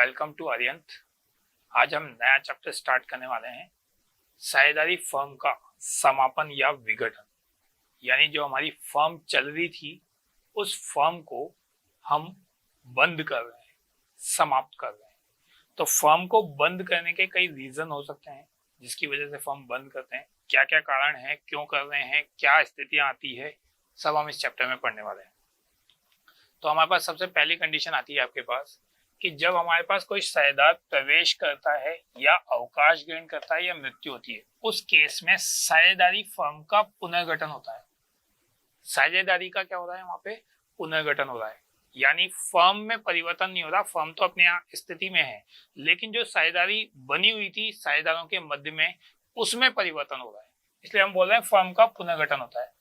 Welcome to अरियंत। आज हम नया चैप्टर स्टार्ट करने वाले हैं। साझेदारी फर्म का समापन या विघटन, यानी जो हमारी फर्म चल रही थी उस फर्म को हम बंद कर रहे हैं, समाप्त कर रहे हैं। तो फर्म को बंद करने के कई रीजन हो सकते हैं जिसकी वजह से फर्म बंद करते हैं। क्या क्या कारण है, क्यों कर रहे हैं, क्या स्थितियां आती है, सब हम इस चैप्टर में पढ़ने वाले हैं। तो हमारे पास सबसे पहली कंडीशन आती है आपके पास कि जब हमारे पास कोई साझेदार प्रवेश करता है या अवकाश ग्रहण करता है या मृत्यु होती है, उस केस में साझेदारी फर्म का पुनर्गठन होता है। साझेदारी का क्या हो रहा है, वहां पे पुनर्गठन हो रहा है, यानी फर्म में परिवर्तन नहीं हो रहा। फर्म तो अपने स्थिति में है, लेकिन जो साझेदारी बनी हुई थी साझेदारों के मध्य में, उसमें परिवर्तन हो रहा है। इसलिए हम बोल रहे हैं फर्म का पुनर्गठन होता है।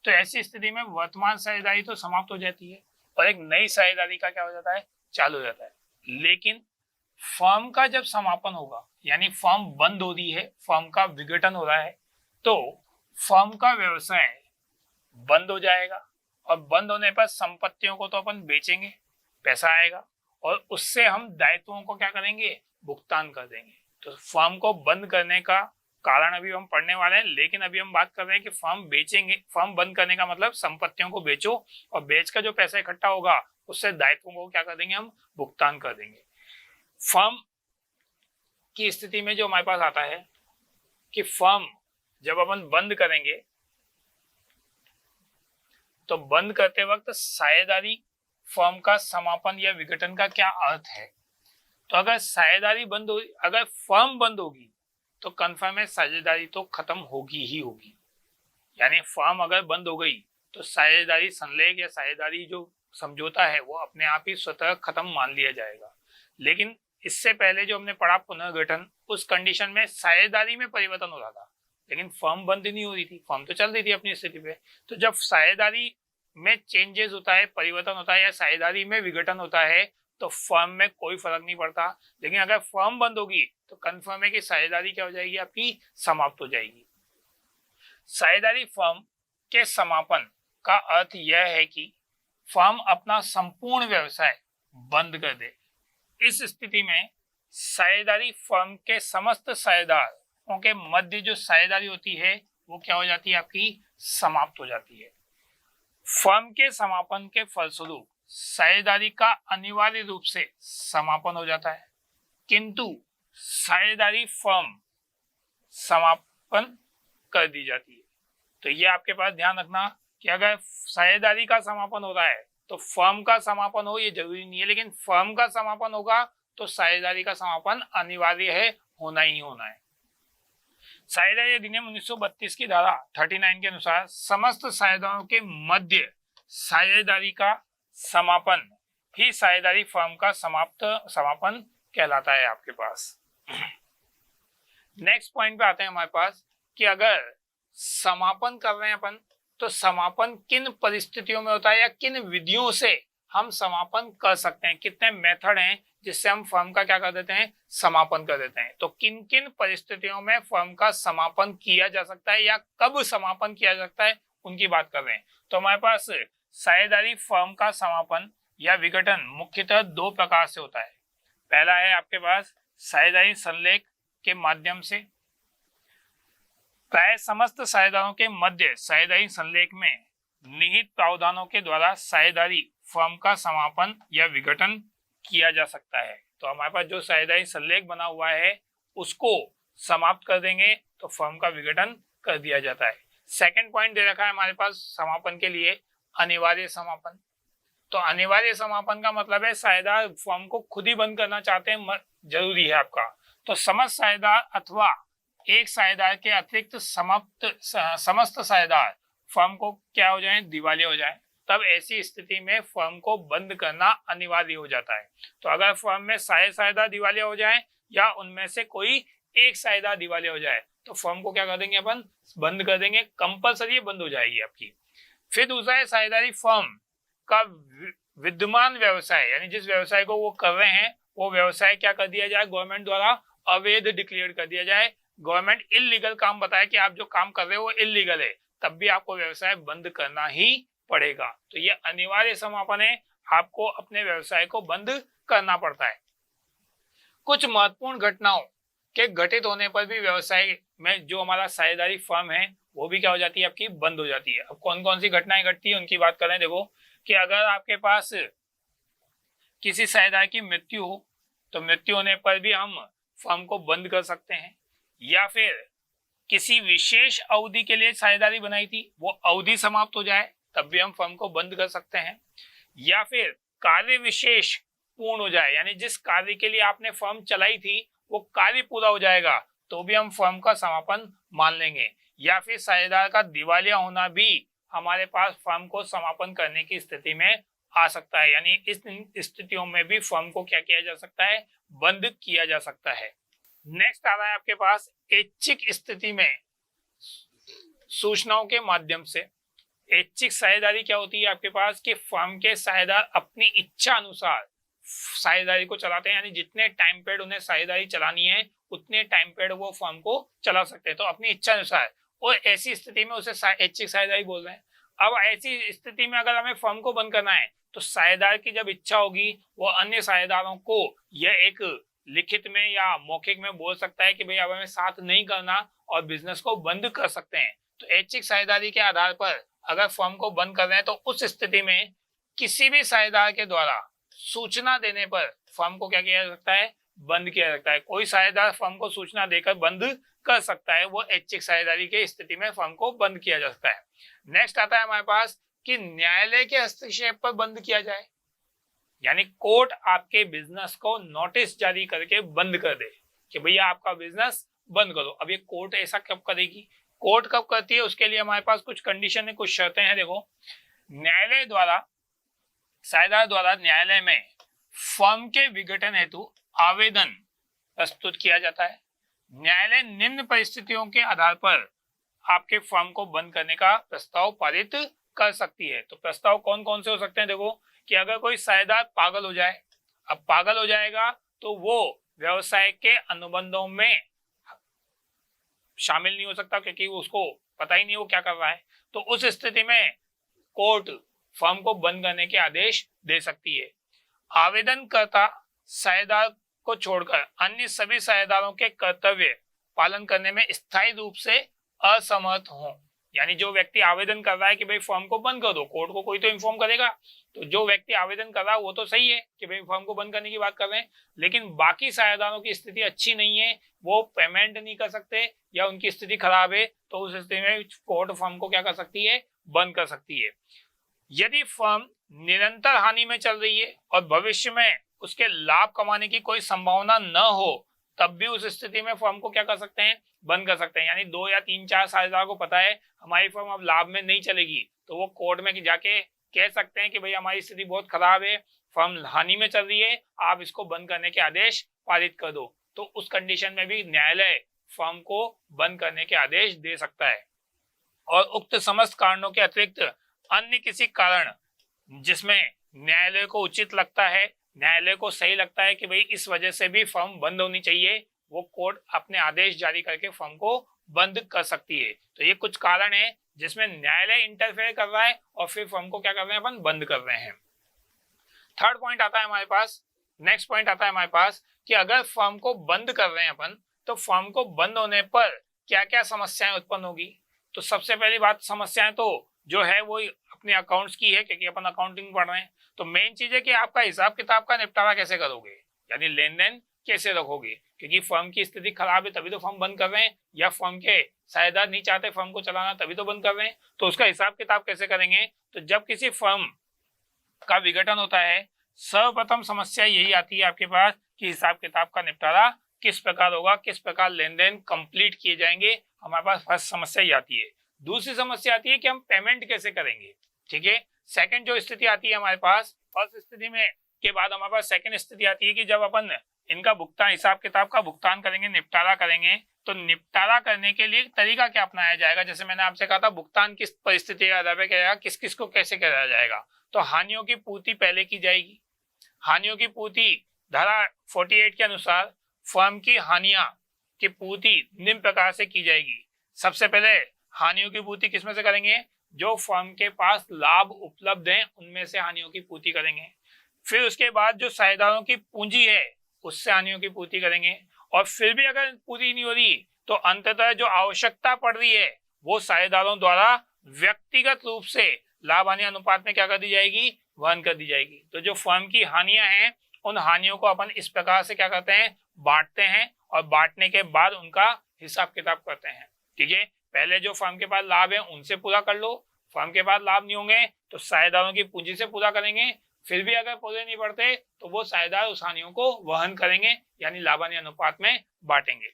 तो ऐसी स्थिति में वर्तमान साझेदारी तो समाप्त हो जाती है और एक नई साझेदारी का क्या हो जाता है, चालू हो जाता है। लेकिन फर्म का जब समापन होगा, यानी फर्म बंद हो रही है, फर्म का विघटन हो रहा है, तो फर्म का व्यवसाय बंद हो जाएगा और बंद होने पर संपत्तियों को तो अपन बेचेंगे, पैसा आएगा और उससे हम दायित्वों को क्या करेंगे, भुगतान कर देंगे। तो फर्म को बंद करने का कारण अभी हम पढ़ने वाले हैं, लेकिन अभी हम बात कर रहे हैं कि फर्म बेचेंगे। फर्म बंद करने का मतलब संपत्तियों को बेचो और बेच कर जो पैसा इकट्ठा होगा उससे दायित्वों को क्या कर देंगे, हम भुगतान कर देंगे। फर्म की स्थिति में जो हमारे पास आता है कि फर्म जब अपन बंद करेंगे तो बंद करते वक्त साझेदारी फर्म का समापन या विघटन का क्या अर्थ है। तो अगर साझेदारी बंद हो, अगर फर्म बंद होगी तो कंफर्म है साझेदारी तो खत्म होगी ही होगी। यानी फर्म अगर बंद हो गई तो साझेदारी संलेख या साझेदारी जो समझौता है वो अपने आप ही स्वतः खत्म मान लिया जाएगा। लेकिन इससे पहले जो हमने पढ़ा पुनर्गठन, उस कंडीशन में साझेदारी में परिवर्तन हो रहा था लेकिन फर्म बंद नहीं हो रही थी, फर्म तो चल रही थी अपनी स्थिति पे। तो जब साझेदारी में चेंजेस होता है, परिवर्तन होता है या साझेदारी में विघटन होता है तो फर्म में कोई फर्क नहीं पड़ता। लेकिन अगर फर्म बंद होगी तो कंफर्म है कि साझेदारी क्या हो जाएगी, आपकी समाप्त हो जाएगी। साझेदारी फर्म के समापन का अर्थ यह है कि फर्म अपना संपूर्ण व्यवसाय बंद कर दे। इस स्थिति में साझेदारी फर्म के समस्त साझेदारों के मध्य जो साझेदारी होती है वो क्या हो जाती है, आपकी समाप्त हो जाती है। फर्म के समापन के फलस्वरूप साझेदारी का अनिवार्य रूप से समापन हो जाता है, किंतु साझेदारी फर्म समापन कर दी जाती है। तो ये आपके पास ध्यान रखना कि अगर साझेदारी का समापन हो रहा है तो फर्म का समापन हो ये जरूरी नहीं है, लेकिन फर्म का समापन होगा तो साझेदारी का समापन अनिवार्य है, होना ही होना है। साझेदारी अधिनियम 1932 की धारा 39 के अनुसार समस्त साझेदारों के मध्य साझेदारी का समापन ही साझेदारी फर्म का समापन कहलाता है आपके पास। नेक्स्ट पॉइंट पे आते हैं हमारे पास कि अगर समापन कर रहे हैं अपन तो समापन किन परिस्थितियों में होता है या किन विधियों से हम समापन कर सकते हैं, कितने मेथड हैं जिससे हम फर्म का क्या कर देते हैं, समापन कर देते हैं। तो किन किन परिस्थितियों में फर्म का समापन किया जा सकता है या कब समापन किया जा सकता है, उनकी बात कर रहे हैं। तो हमारे पास साझेदारी फर्म का समापन या विघटन मुख्यतः दो प्रकार से होता है। पहला है आपके पास साझेदारी संलेख के माध्यम से। प्राय समस्त साझेदारों के मध्य साझेदारी संलेख में निहित प्रावधानों के द्वारा साझेदारी फर्म का समापन या विघटन किया जा सकता है। तो हमारे पास जो साझेदारी संलेख बना हुआ है उसको समाप्त कर देंगे तो फर्म का विघटन कर दिया जाता है। सेकंड पॉइंट दे रखा है हमारे पास समापन के लिए, अनिवार्य समापन। तो अनिवार्य समापन का मतलब है साझेदार फर्म को खुद ही बंद करना चाहते हैं, जरूरी है आपका। तो समस्त साझेदार अथवा एक साझेदार के अतिरिक्त समस्त साझेदार फर्म को क्या हो जाए, दिवालिया हो जाए, तब ऐसी स्थिति में फर्म को बंद करना अनिवार्य हो जाता है। तो अगर फर्म में साझेदार दिवालिया हो जाए या उनमें से कोई एक साझेदार दिवालिया हो जाए तो फर्म को क्या कर देंगे, अपन बंद कर देंगे, कंपलसरी बंद हो जाएगी आपकी। फिर दूसरा है साझेदारी फर्म का विद्यमान व्यवसाय, यानी जिस व्यवसाय को वो कर रहे हैं वो व्यवसाय क्या कर दिया जाए, गवर्नमेंट द्वारा अवैध डिक्लेयर कर दिया जाए। गवर्नमेंट इलीगल काम बताए कि आप जो काम कर रहे हो वो इलीगल है, तब भी आपको व्यवसाय बंद करना ही पड़ेगा। तो ये अनिवार्य समापन है, आपको अपने व्यवसाय को बंद करना पड़ता है। कुछ महत्वपूर्ण घटनाओं के घटित होने पर भी व्यवसाय में जो हमारा साझेदारी फर्म है वो भी क्या हो जाती है, आपकी बंद हो जाती है। अब कौन कौन सी घटनाएं घटती है उनकी बात करें। देखो कि अगर आपके पास किसी साझेदार की मृत्यु हो तो मृत्यु होने पर भी हम फर्म को बंद कर सकते हैं, या फिर किसी विशेष अवधि के लिए साझेदारी बनाई थी वो अवधि समाप्त हो जाए तब भी हम फर्म को बंद कर सकते हैं, या फिर कार्य विशेष पूर्ण हो जाए, यानी जिस कार्य के लिए आपने फर्म चलाई थी वो कार्य पूरा हो जाएगा तो भी हम फर्म का समापन मान लेंगे, या फिर साझेदार का दिवालिया होना भी हमारे पास फर्म को समापन करने की स्थिति में आ सकता है। यानी इस स्थितियों में भी फर्म को क्या किया जा सकता है, बंद किया जा सकता है। नेक्स्ट आ रहा है आपके पास ऐच्छिक स्थिति में सूचनाओं के माध्यम से। ऐच्छिक साझेदारी क्या होती है आपके पास कि फर्म के साझेदार अपनी इच्छा अनुसार साझेदारी को चलाते हैं, यानी जितने टाइम पीरियड उन्हें साझेदारी चलानी है उतने टाइम पीरियड वो फर्म को चला सकते हैं, तो अपनी इच्छा अनुसार। और ऐसी स्थिति में उसे ऐच्छिक साझेदारी बोल रहे हैं। अब ऐसी स्थिति में अगर हमें फर्म को बंद करना है तो साझेदार की जब इच्छा होगी वो अन्य साझेदारों को यह एक लिखित में या मौखिक में बोल सकता है कि भाई अब हमें साथ नहीं करना और बिजनेस को बंद कर सकते हैं। तो ऐच्छिक साझेदारी के आधार पर अगर फर्म को बंद कर रहे हैं तो उस स्थिति में किसी भी साझेदार के द्वारा सूचना देने पर फर्म को क्या किया जा सकता है, बंद किया जा सकता है। कोई साझेदार फर्म को सूचना देकर बंद कर सकता है, वो ऐच्छिक साझेदारी के स्थिति में फर्म को बंद किया जा सकता है। नेक्स्ट आता है हमारे पास कि न्यायालय के हस्तक्षेप पर बंद किया जाए, यानी कोर्ट आपके बिजनेस को नोटिस जारी करके बंद कर दे कि भैया आपका बिजनेस बंद करो। अब ये कोर्ट ऐसा कब करेगी, कोर्ट कब करती है, उसके लिए हमारे पास कुछ कंडीशन है, कुछ शर्तें हैं। देखो, न्यायालय द्वारा साझेदार द्वारा न्यायालय में फर्म के विघटन हेतु आवेदन प्रस्तुत किया जाता है। न्यायालय निम्न परिस्थितियों के आधार पर आपके फर्म को बंद करने का प्रस्ताव पारित कर सकती है। तो प्रस्ताव कौन कौन से हो सकते हैं, देखो कि अगर कोई साझेदार पागल हो जाए, अब पागल हो जाएगा तो वो व्यवसाय के अनुबंधों में शामिल नहीं हो सकता क्योंकि उसको पता ही नहीं वो क्या कर रहा है, तो उस स्थिति में कोर्ट फर्म को बंद करने के आदेश दे सकती है। आवेदनकर्ता साझेदार को छोड़कर अन्य सभी साझेदारों के कर्तव्य पालन करने में स्थायी रूप से असमर्थ हों, यानी जो व्यक्ति आवेदन कर रहा है कि भाई फर्म को बंद कर दो, कोर्ट को कोई तो इन्फॉर्म करेगा, तो जो व्यक्ति आवेदन कर रहा है वो तो सही है कि भाई फर्म को बंद करने की बात कर रहे हैं, लेकिन बाकी साझेदारों की स्थिति अच्छी नहीं है, वो पेमेंट नहीं कर सकते या उनकी स्थिति खराब है, तो उस स्थिति में कोर्ट फर्म को क्या कर सकती है, बंद कर सकती है। यदि फर्म निरंतर हानि में चल रही है और भविष्य में उसके लाभ कमाने की कोई संभावना न हो तब भी उस स्थिति में फर्म को क्या कर सकते हैं, बंद कर सकते हैं। यानी 2 या 3-4 साझेदार को पता है हमारी फर्म अब लाभ में नहीं चलेगी, तो वो कोर्ट में जाके कह सकते हैं कि भाई हमारी स्थिति बहुत खराब है, फर्म हानि में चल रही है, आप इसको बंद करने के आदेश पारित कर दो। तो उस कंडीशन में भी न्यायालय फर्म को बंद करने के आदेश दे सकता है। और उक्त समस्त कारणों के अतिरिक्त अन्य किसी कारण जिसमें न्यायालय को उचित लगता है, न्यायालय को सही लगता है कि भाई इस वजह से भी फर्म बंद होनी चाहिए, वो कोर्ट अपने आदेश जारी करके फर्म को बंद कर सकती है। तो ये कुछ कारण है जिसमें न्यायालय इंटरफेयर कर रहा है और फिर फर्म को क्या कर रहे हैं, अपन बंद कर रहे हैं। थर्ड पॉइंट आता है हमारे पास, नेक्स्ट पॉइंट आता है हमारे पास कि अगर फर्म को बंद कर रहे हैं अपन, तो फर्म को बंद होने पर क्या क्या समस्याएं उत्पन्न होगी। तो सबसे पहली बात, समस्याएं तो जो है वो अपने अकाउंट्स की है क्योंकि अपन अकाउंटिंग पढ़ रहे हैं। तो मेन चीज है कि आपका हिसाब किताब का निपटारा कैसे करोगे, यानी लेन देन कैसे रखोगे, क्योंकि फर्म की स्थिति खराब है तभी तो फर्म बंद कर रहे हैं, या फर्म के साझेदार नहीं चाहते फर्म को चलाना तभी तो बंद कर रहे हैं, तो उसका हिसाब किताब कैसे करेंगे। तो जब किसी फर्म का विघटन होता है, सर्वप्रथम समस्या यही आती है आपके पास कि हिसाब किताब का निपटारा किस प्रकार होगा, किस प्रकार लेन देन कंप्लीट किए जाएंगे, हमारे पास फर्स्ट समस्या ये आती है। दूसरी समस्या आती है कि हम पेमेंट कैसे करेंगे, ठीक है। सेकंड जो स्थिति आती है हमारे पास, फर्स्ट स्थिति में के बाद हमारे पास सेकंड स्थिति आती है कि जब अपन इनका भुगतान, हिसाब किताब का भुगतान करेंगे, निपटारा करेंगे, तो निपटारा करने के लिए तरीका क्या अपनाया जाएगा। जैसे मैंने आपसे कहा था भुगतान किस परिस्थिति के आधार पर किया जाएगा, किस किस को कैसे कराया जाएगा। तो हानियों की पूर्ति पहले की जाएगी। हानियों की पूर्ति धारा 48 के अनुसार फर्म की हानियां की पूर्ति निम्न प्रकार से की जाएगी। सबसे पहले हानियों की पूर्ति किसमें से करेंगे, जो फर्म के पास लाभ उपलब्ध हैं उनमें से हानियों की पूर्ति करेंगे। फिर उसके बाद जो साझेदारों की पूंजी है उससे हानियों की पूर्ति करेंगे। और फिर भी अगर पूरी नहीं हो रही तो अंततः जो आवश्यकता पड़ रही है वो साझेदारों द्वारा व्यक्तिगत रूप से लाभ हानि अनुपात में क्या कर दी जाएगी, वहन कर दी जाएगी। तो जो फर्म की हानियां हैं उन हानियों को अपन इस प्रकार से क्या करते हैं, बांटते हैं, और बांटने के बाद उनका हिसाब किताब करते हैं। ठीक है, पहले जो फर्म के पास लाभ है उनसे पूरा कर लो, फर्म के पास लाभ नहीं होंगे तो साझेदारों की पूंजी से पूरा करेंगे, फिर भी अगर पूरे नहीं बढ़ते तो वो साझेदार उस हानियों को वहन करेंगे, यानी लाभ हानि अनुपात में बांटेंगे।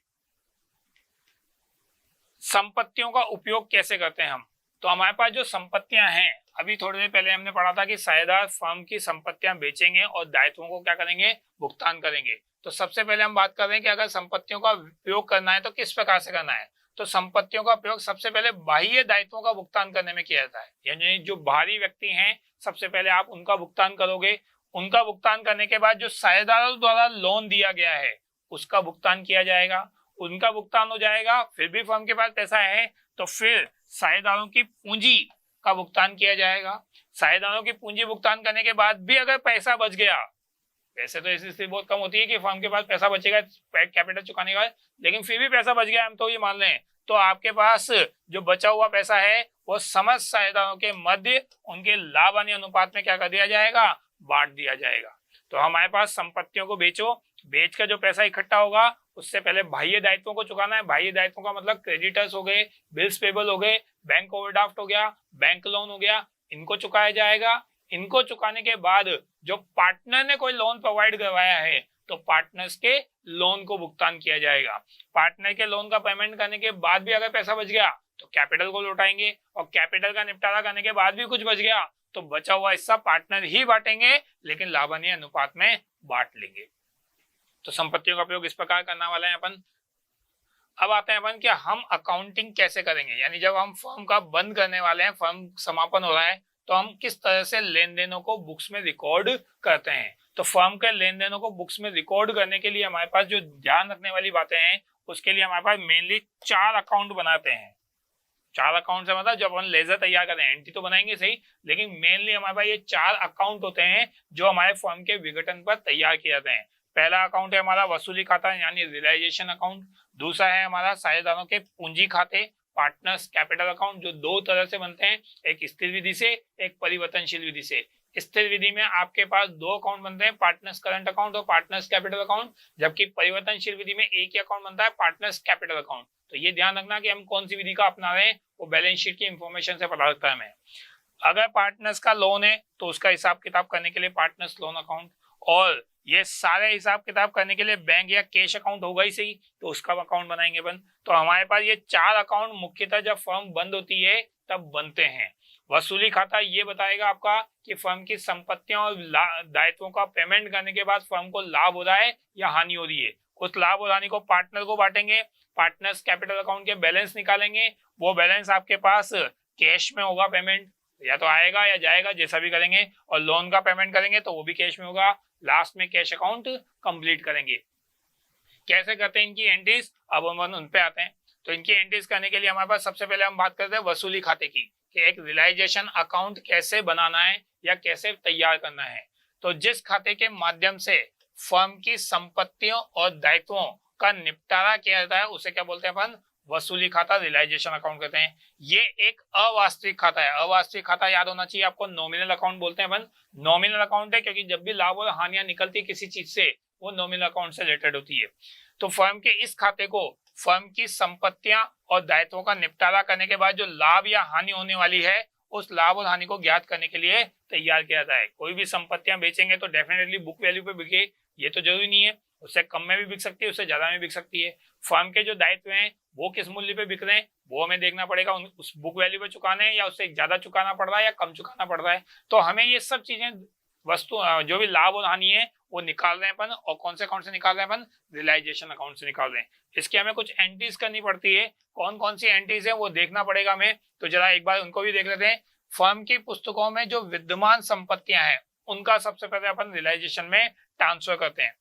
संपत्तियों का उपयोग कैसे करते हैं हम, तो हमारे पास जो संपत्तियां हैं, अभी थोड़ी देर पहले हमने पढ़ा था कि साझेदार फर्म की संपत्तियां बेचेंगे और दायित्वों को क्या करेंगे, भुगतान करेंगे। तो सबसे पहले हम बात कर रहे हैं कि अगर संपत्तियों का उपयोग करना है तो किस प्रकार से करना है। तो संपत्तियों का उपयोग सबसे पहले बाह्य दायित्वों का भुगतान करने में किया जाता है, यानी जो बाहरी व्यक्ति हैं सबसे पहले आप उनका भुगतान करोगे, उनका भुगतान करने के बाद जो साझेदारों द्वारा लोन दिया गया है उसका भुगतान किया जाएगा, उनका भुगतान हो जाएगा, फिर भी फर्म के पास पैसा है तो फिर साझेदारों की पूंजी का भुगतान किया जाएगा। साझेदारों की पूंजी भुगतान करने के बाद भी अगर पैसा बच गया, वैसे तो ऐसी स्थिति बहुत कम होती है कि फर्म के पास पैसा बचेगा कैपिटल चुकाने का, लेकिन फिर भी पैसा बच गया हम तो ये मान लें, तो आपके पास जो बचा हुआ पैसा है वो समस्त साझेदारों के मध्य उनके लाभ हानि अनुपात में क्या कर दिया जाएगा, बांट दिया जाएगा। तो हमारे पास संपत्तियों को बेचो, बेच कर जो पैसा इकट्ठा होगा उससे पहले बाह्य दायित्वों को चुकाना है। बाह्य दायित्वों का मतलब क्रेडिटर्स हो गए, बिल्स पेबल हो गए, बैंक ओवरड्राफ्ट हो गया, बैंक लोन हो गया, इनको चुकाया जाएगा। इनको चुकाने के बाद जो पार्टनर ने कोई लोन प्रोवाइड करवाया है तो पार्टनर्स के लोन को भुगतान किया जाएगा। पार्टनर के लोन का पेमेंट करने के बाद भी अगर पैसा बच गया तो कैपिटल को लौटाएंगे, और कैपिटल का निपटारा करने के बाद भी कुछ बच गया तो बचा हुआ हिस्सा पार्टनर ही बांटेंगे, लेकिन लाभ हानि अनुपात में बांट लेंगे। तो संपत्तियों का उपयोग इस प्रकार करने वाले हैं अपन। अब आते हैं अपन कि हम अकाउंटिंग कैसे करेंगे, यानी जब हम फर्म का बंद करने वाले हैं, फर्म समापन हो रहा है, तो हम किस तरह से लेन देनों को बुक्स में रिकॉर्ड करते हैं। तो फर्म के लेन देनों को बुक्स में रिकॉर्ड करने के लिए हमारे पास जो ध्यान रखने वाली बातें हैं, उसके लिए हमारे पास मेनली 4 अकाउंट बनाते हैं। 4 अकाउंट से मतलब जब हम लेजर तैयार करें, एंट्री तो बनाएंगे सही, लेकिन मेनली हमारे पास ये 4 अकाउंट होते हैं जो हमारे फर्म के विघटन पर तैयार किए जाते हैं। पहला अकाउंट है हमारा वसूली खाता यानी रियलाइजेशन अकाउंट। दूसरा है हमारा साझेदारों के पूंजी खाते, पार्टनर्स कैपिटल अकाउंट, जो 2 तरह से बनते हैं, एक स्थिर विधि से, एक परिवर्तनशील विधि से। स्थिर विधि में आपके पास 2 अकाउंट बनते हैं, पार्टनर्स करंट अकाउंट और पार्टनर्स कैपिटल अकाउंट, जबकि परिवर्तनशील विधि में एक ही अकाउंट बनता है, पार्टनर्स कैपिटल अकाउंट। तो ये ध्यान रखना कि हम कौन सी विधि का अपना रहे हैं वो बैलेंस शीट की इंफॉर्मेशन से पता लगता है हमें। अगर पार्टनर्स का लोन है तो उसका हिसाब किताब करने के लिए पार्टनर्स लोन अकाउंट, और ये सारे हिसाब किताब करने के लिए बैंक या कैश अकाउंट होगा ही सही, तो उसका अकाउंट बनाएंगे बंद। तो हमारे पास ये 4 अकाउंट मुख्यतः जब फर्म बंद होती है तब बनते हैं। वसूली खाता ये बताएगा आपका कि फर्म की संपत्तियों और दायित्वों का पेमेंट करने के बाद फर्म को लाभ हो रहा है या हानि हो रही है। उस लाभ और हानि को पार्टनर को बांटेंगे, पार्टनर्स कैपिटल अकाउंट के बैलेंस निकालेंगे, वो बैलेंस आपके पास कैश में होगा, पेमेंट या तो आएगा या जाएगा जैसा भी करेंगे, और लोन का पेमेंट करेंगे तो वो भी कैश में होगा। लास्ट में कैश अकाउंट कंप्लीट करेंगे। कैसे करते हैं इनकी एंट्रीज, अब हम उन पे आते हैं। तो इनकी एंट्रीज करने के लिए हमारे पास सबसे पहले हम बात करते हैं वसूली खाते की, कि एक रियलाइजेशन अकाउंट कैसे बनाना है या कैसे तैयार करना है। तो जिस खाते के माध्यम से फर्म की संपत्तियों और दायित्वों का निपटारा किया जाता है उसे क्या बोलते हैं अपन, वसूली खाता, रियलाइजेशन अकाउंट कहते हैं। ये एक अवास्तविक खाता है। अवास्तविक खाता याद होना चाहिए आपको, नॉमिनल अकाउंट बोलते हैं अपन। नॉमिनल अकाउंट है क्योंकि जब भी लाभ और हानियां निकलती है किसी चीज से, वो नॉमिनल अकाउंट से रिलेटेड होती है। तो फर्म के इस खाते को फर्म की संपत्तियां और दायित्वों का निपटारा करने के बाद जो लाभ या हानि होने वाली है उस लाभ और हानि को ज्ञात करने के लिए तैयार किया जाता है। कोई भी संपत्तियां बेचेंगे तो डेफिनेटली बुक वैल्यू पे बिके, ये तो जरूरी नहीं है, उससे कम में भी बिक सकती है, उससे ज्यादा में बिक सकती है। फर्म के जो दायित्व हैं वो किस मूल्य पे बिक रहे हैं वो हमें देखना पड़ेगा, उस बुक वैल्यू पे चुकाने हैं या उससे ज्यादा चुकाना पड़ रहा है या कम चुकाना पड़ रहा है। तो हमें ये सब चीजें वस्तु जो भी लाभ और हानि है वो निकाल रहे हैं अपन, और कौन से अकाउंट से निकाल रहे हैं अपन, रियलाइजेशन अकाउंट से निकाल रहे हैं। इसकी हमें कुछ एंट्रीज करनी पड़ती है, कौन कौन सी एंट्रीज है वो देखना पड़ेगा हमें। तो जरा एक बार उनको भी देख लेते हैं। फर्म की पुस्तकों में जो विद्यमान संपत्तियां हैं उनका सबसे पहले अपन रियलाइजेशन में ट्रांसफर करते हैं।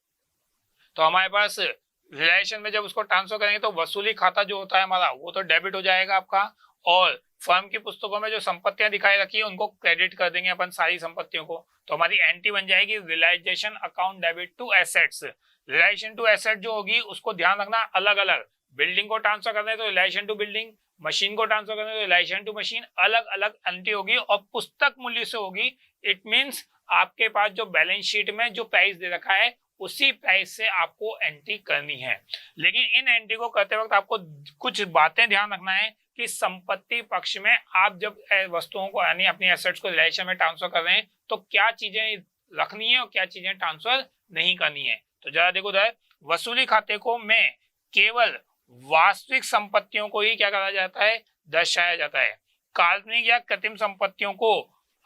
तो हमारे पास रियलाइजेशन में जब उसको ट्रांसफर करेंगे तो वसूली खाता जो होता है हमारा वो तो डेबिट हो जाएगा आपका, और फर्म की पुस्तकों में जो संपत्तियां दिखाई रखी है उनको क्रेडिट कर देंगे अपन सारी संपत्तियों को। तो हमारी एंट्री बन जाएगी realisation account debit to assets. Relation to asset जो होगी उसको ध्यान रखना अलग अलग, बिल्डिंग को ट्रांसफर करना है तो रिलेशन टू बिल्डिंग, मशीन को ट्रांसफर करना है तो रिलेशन टू मशीन, अलग अलग एंट्री होगी और पुस्तक मूल्य से होगी। इट मींस आपके पास जो बैलेंस शीट में जो प्राइस दे रखा है उसी प्राइस से आपको एंट्री करनी है। लेकिन इन एंट्री को करते वक्त आपको कुछ बातें ध्यान रखना है कि संपत्ति पक्ष में आप जब वस्तुओं को यानी अपनी एसेट्स को रिलेशन में ट्रांसफर कर रहे हैं तो क्या चीजें रखनी है और क्या चीजें ट्रांसफर नहीं करनी है। तो जरा देखो उधर, वसूली खाते को में केवल वास्तविक संपत्तियों को ही क्या करा जाता है, दर्शाया जाता है। काल्पनिक या कृत्रिम संपत्तियों को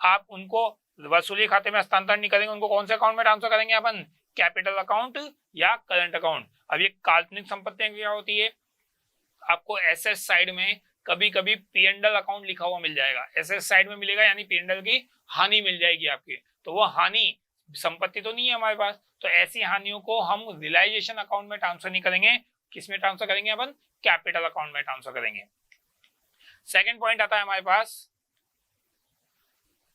आप उनको वसूली खाते में हस्तांतरण नहीं करेंगे, उनको कौन से अकाउंट में ट्रांसफर करेंगे अपन, कैपिटल अकाउंट या करंट अकाउंट। अब ये काल्पनिक संपत्तियां क्या होती है, आपको एसेट साइड में कभी कभी पी&एल अकाउंट लिखा हुआ मिल जाएगा, एसेट साइड में मिलेगा यानी पी&एल की हानि मिल जाएगी आपकी, तो वो हानि संपत्ति तो नहीं है हमारे पास, तो ऐसी हानियों को हम रियलाइजेशन अकाउंट में ट्रांसफर नहीं करेंगे, किसमें ट्रांसफर करेंगे अपन, कैपिटल अकाउंट में ट्रांसफर करेंगे। सेकंड पॉइंट आता है हमारे पास,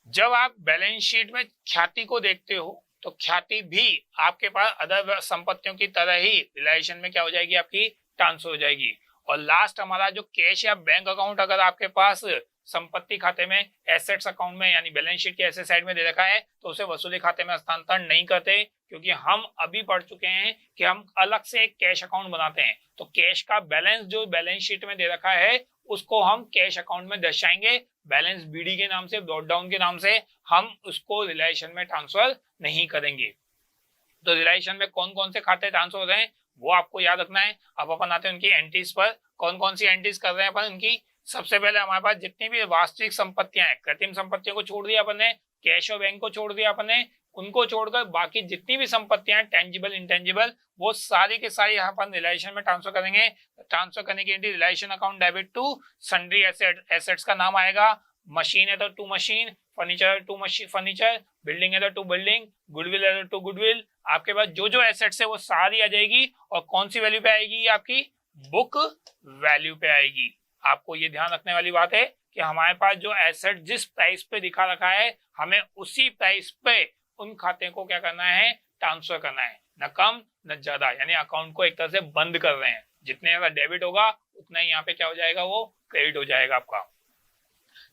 जब आप बैलेंस शीट में ख्याति को देखते हो तो ख्याति भी आपके पास अदर संपत्तियों की तरह ही रियलाइजेशन में क्या हो जाएगी, आपकी ट्रांसफर हो जाएगी। और लास्ट हमारा जो कैश या बैंक अकाउंट अगर आपके पास संपत्ति खाते में एसेट्स अकाउंट में यानी बैलेंस शीट के एसेट साइड में दे रखा है तो उसे वसूली खाते में हस्तांतरण नहीं करते, क्योंकि हम अभी पढ़ चुके हैं कि हम अलग से एक कैश अकाउंट बनाते हैं। तो कैश का बैलेंस जो बैलेंस शीट में दे रखा है उसको हम कैश अकाउंट में दर्शाएंगे, बैलेंस बीडी के नाम से, ब्रॉट डाउन के नाम से, हम उसको रियलाइजेशन में ट्रांसफर नहीं करेंगे। तो रियलाइजेशन में कौन कौन से खाते ट्रांसफर हो रहे हैं वो आपको याद रखना है। अब अपन आते हैं उनकी एंट्रीज पर, कौन कौन सी एंट्रीज कर रहे हैं अपन उनकी। सबसे पहले हमारे पास जितनी भी वास्तविक संपत्तियां हैं, कृत्रिम संपत्तियों को छोड़ दिया अपन ने, कैश और बैंक को छोड़ दिया अपन ने, उनको छोड़कर बाकी जितनी भी संपत्तियां हैं टेंजिबल इंटेंजिबल वो सारी के सारी यहाँ पर रियलाइजेशन में ट्रांसफर करेंगे। ट्रांसफर करने की entry realisation account debit to sundry assets का नाम आएगा, मशीन है तो टू मशीन, फर्नीचर है टू फर्नीचर, बिल्डिंग है तो टू बिल्डिंग, गुडविल है तो टू गुडविल। आपके पास जो जो एसेट्स है वो सारी आ जाएगी और कौन सी वैल्यू पे आएगी, आपकी बुक वैल्यू पे आएगी। आपको ये ध्यान रखने वाली बात है कि हमारे पास जो एसेट जिस प्राइस पे दिखा रखा है हमें उसी प्राइस पे उन खाते को क्या करना है, ट्रांसफर करना है, न कम न ज्यादा, यानी अकाउंट को एक तरह से बंद कर रहे हैं। जितने ज्यादा डेबिट होगा उतना ही यहाँ पे क्या हो जाएगा, वो क्रेडिट हो जाएगा आपका।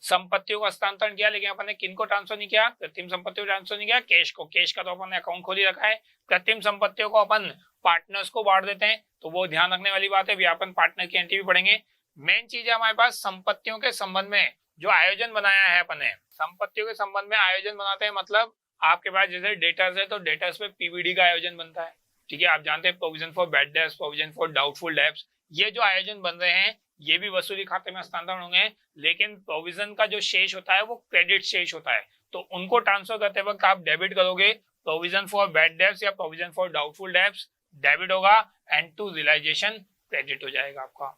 संपत्तियों का हस्तांतरण किया लेकिन अपन ने किनको ट्रांसफर नहीं किया, कृत्रिम संपत्तियों को ट्रांसफर नहीं किया, कैश को, कैश का तो अपन ने अकाउंट खोल ही रखा है। कृत्रिम संपत्तियों को अपन पार्टनर्स को बांट देते हैं, तो वो ध्यान रखने वाली बात है, व्यापन पार्टनर की एंट्री भी पढ़ेंगे। मेन चीज है हमारे पास संपत्तियों के संबंध में जो आयोजन बनाया है अपन ने, संपत्तियों के संबंध में आयोजन बनाते हैं, मतलब आपके पास जैसे डेटर्स है तो डेटर्स पे पीवीडी का आयोजन बनता है, ठीक है, आप जानते हैं provision for bad debts, provision for doubtful debts, ये जो आयोजन बन रहे हैं ये भी वसूली खाते में हस्तांतरण होंगे, लेकिन प्रोविजन का जो शेष होता है वो क्रेडिट शेष होता है, तो उनको ट्रांसफर करते वक्त आप डेबिट करोगे, प्रोविजन फॉर बैड डेब्ट्स या provision for doubtful debts debit होगा एंड टू रियलाइजेशन क्रेडिट हो जाएगा आपका।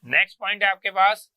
नेक्स्ट पॉइंट है आपके पास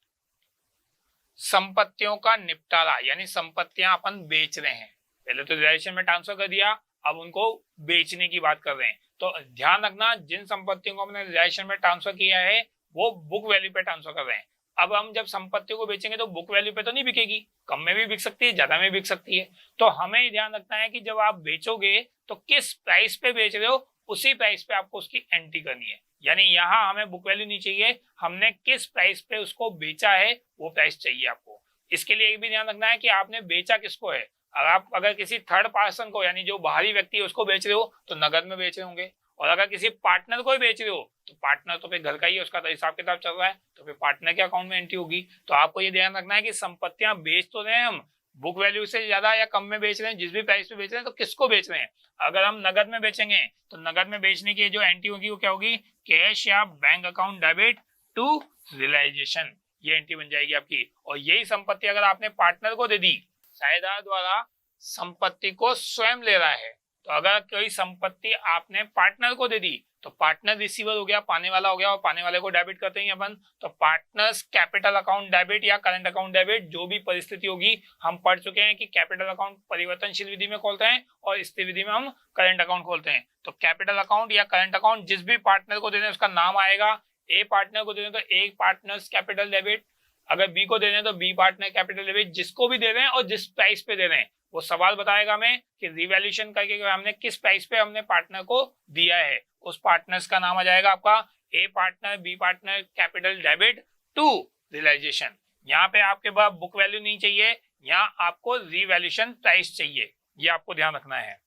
संपत्तियों का निपटारा, यानी संपत्तियां अपन बेच रहे हैं, पहले तो रियलाइजेशन में ट्रांसफर कर दिया, अब उनको बेचने की बात कर रहे हैं। तो ध्यान रखना जिन संपत्तियों को हमने रियलाइजेशन में ट्रांसफर किया है वो बुक वैल्यू पे ट्रांसफर कर रहे हैं। अब हम जब संपत्तियों को बेचेंगे तो बुक वैल्यू पे तो नहीं बिकेगी, कम में भी बिक सकती है, ज्यादा में बिक सकती है। तो हमें ध्यान रखना है कि जब आप बेचोगे तो किस प्राइस पे बेच रहे हो उसी प्राइस पे आपको उसकी एंट्री करनी है, यानी यहाँ हमें बुक वैल्यू नहीं चाहिए, हमने किस प्राइस पे उसको बेचा है वो प्राइस चाहिए आपको। इसके लिए एक भी ध्यान रखना है कि आपने बेचा किसको है, अगर किसी थर्ड पर्सन को यानी जो बाहरी व्यक्ति है उसको बेच रहे हो तो नगद में बेच रहे होंगे, और अगर किसी पार्टनर को ही बेच रहे हो तो पार्टनर तो फिर घर का ही है, उसका तो हिसाब किताब चल रहा है, तो फिर पार्टनर के अकाउंट में एंट्री होगी। तो आपको ये ध्यान रखना है कि संपत्तियां बेच तो रहे हैं हम, बुक वैल्यू से ज्यादा या कम में बेच रहे हैं, जिस भी प्राइस पे बेच रहे हैं तो किसको बेच रहे हैं। अगर हम नगद में बेचेंगे तो नगद में बेचने की जो एंट्री होगी वो क्या होगी, कैश या bank account debit to realisation, ये एंट्री बन जाएगी आपकी। और यही संपत्ति अगर आपने पार्टनर को दे दी, साझेदार द्वारा संपत्ति को स्वयं ले रहा है, तो अगर कोई संपत्ति आपने पार्टनर को दे दी तो पार्टनर रिसीवर हो गया, पाने वाला हो गया, और पाने वाले को डेबिट करते हैं अपन, तो पार्टनर्स कैपिटल अकाउंट डेबिट या करंट अकाउंट डेबिट जो भी परिस्थिति होगी, हम पढ़ चुके हैं कि कैपिटल अकाउंट परिवर्तनशील विधि में खोलते हैं और स्थिर विधि में हम करंट अकाउंट खोलते हैं। तो कैपिटल अकाउंट या करंट अकाउंट जिस भी पार्टनर को दे दें उसका नाम आएगा, ए पार्टनर को दे दें तो ए पार्टनर्स कैपिटल डेबिट, अगर बी को दे रहे हैं तो बी पार्टनर कैपिटल डेबिट जिसको भी दे रहे हैं और जिस प्राइस पे दे रहे हैं वो सवाल बताएगा हमें कि रिवैल्यूएशन करके हमने किस प्राइस पे हमने पार्टनर को दिया है, उस पार्टनर्स का नाम आ जाएगा आपका a partner B partner capital debit to realisation. यहाँ पे आपके पास बुक वैल्यू नहीं चाहिए, यहाँ आपको रिवैल्यूएशन प्राइस चाहिए, ये आपको ध्यान रखना है।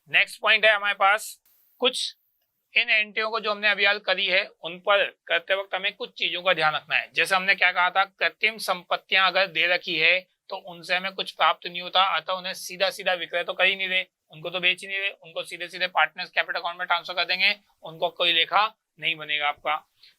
नेक्स्ट पॉइंट है हमारे पास कुछ इन एंट्रियों को जो हमने अभी हाल करी है उन पर करते वक्त हमें कुछ चीजों का ध्यान रखना है। जैसे हमने क्या कहा था, कृत्रिम संपत्तियां अगर दे रखी है तो उनसे हमें कुछ प्राप्त नहीं होता, अतः उन्हें सीधा सीधा विक्रय तो कर ही नहीं रहे, उनको तो बेच ही नहीं रहे, उनको सीधे सीधे पार्टनर्स कैपिटल अकाउंट में ट्रांसफर कर देंगे, उनको कोई लेखा नहीं बनेगा आपका।